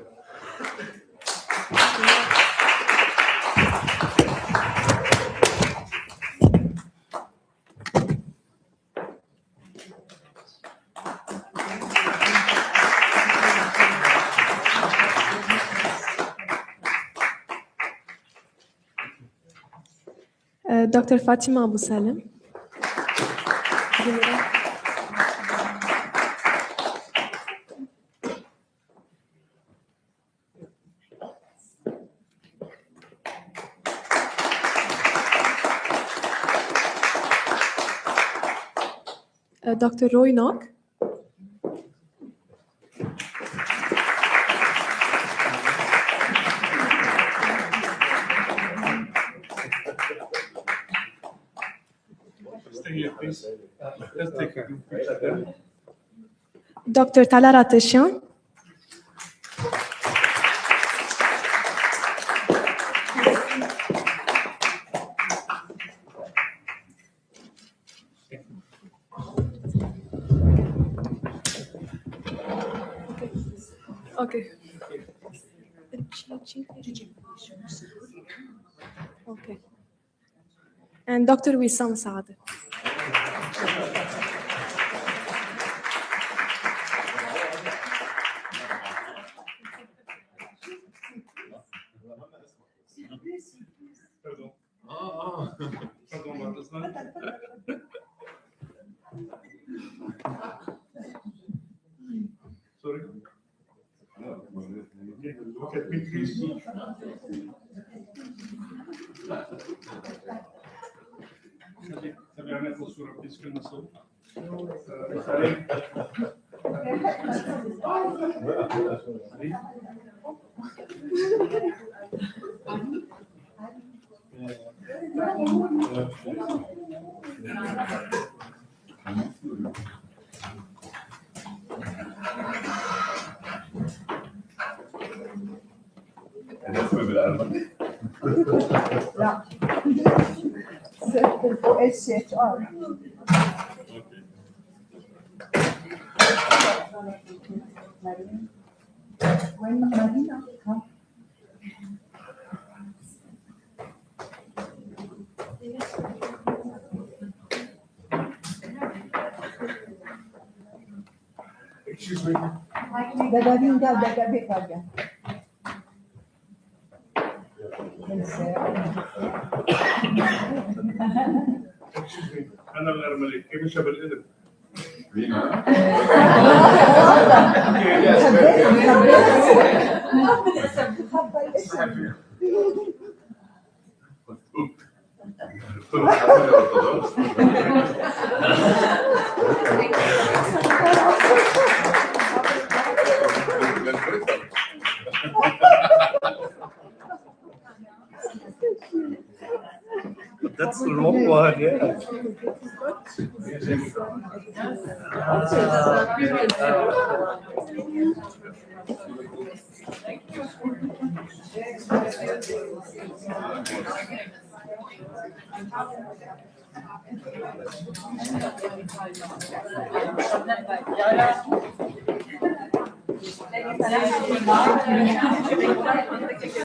Dr. Fatima Abu Salim. Dr. Roy Nock. Dr. Talara Teshian. Okay. Okay. And Dr. Wissam Saad. Sorry. Look at me, please. لا SHR وين مدينة؟ Excuse me. Excuse me. أنا الأرملي كيف شاب الإذن؟ That's the wrong one, yeah.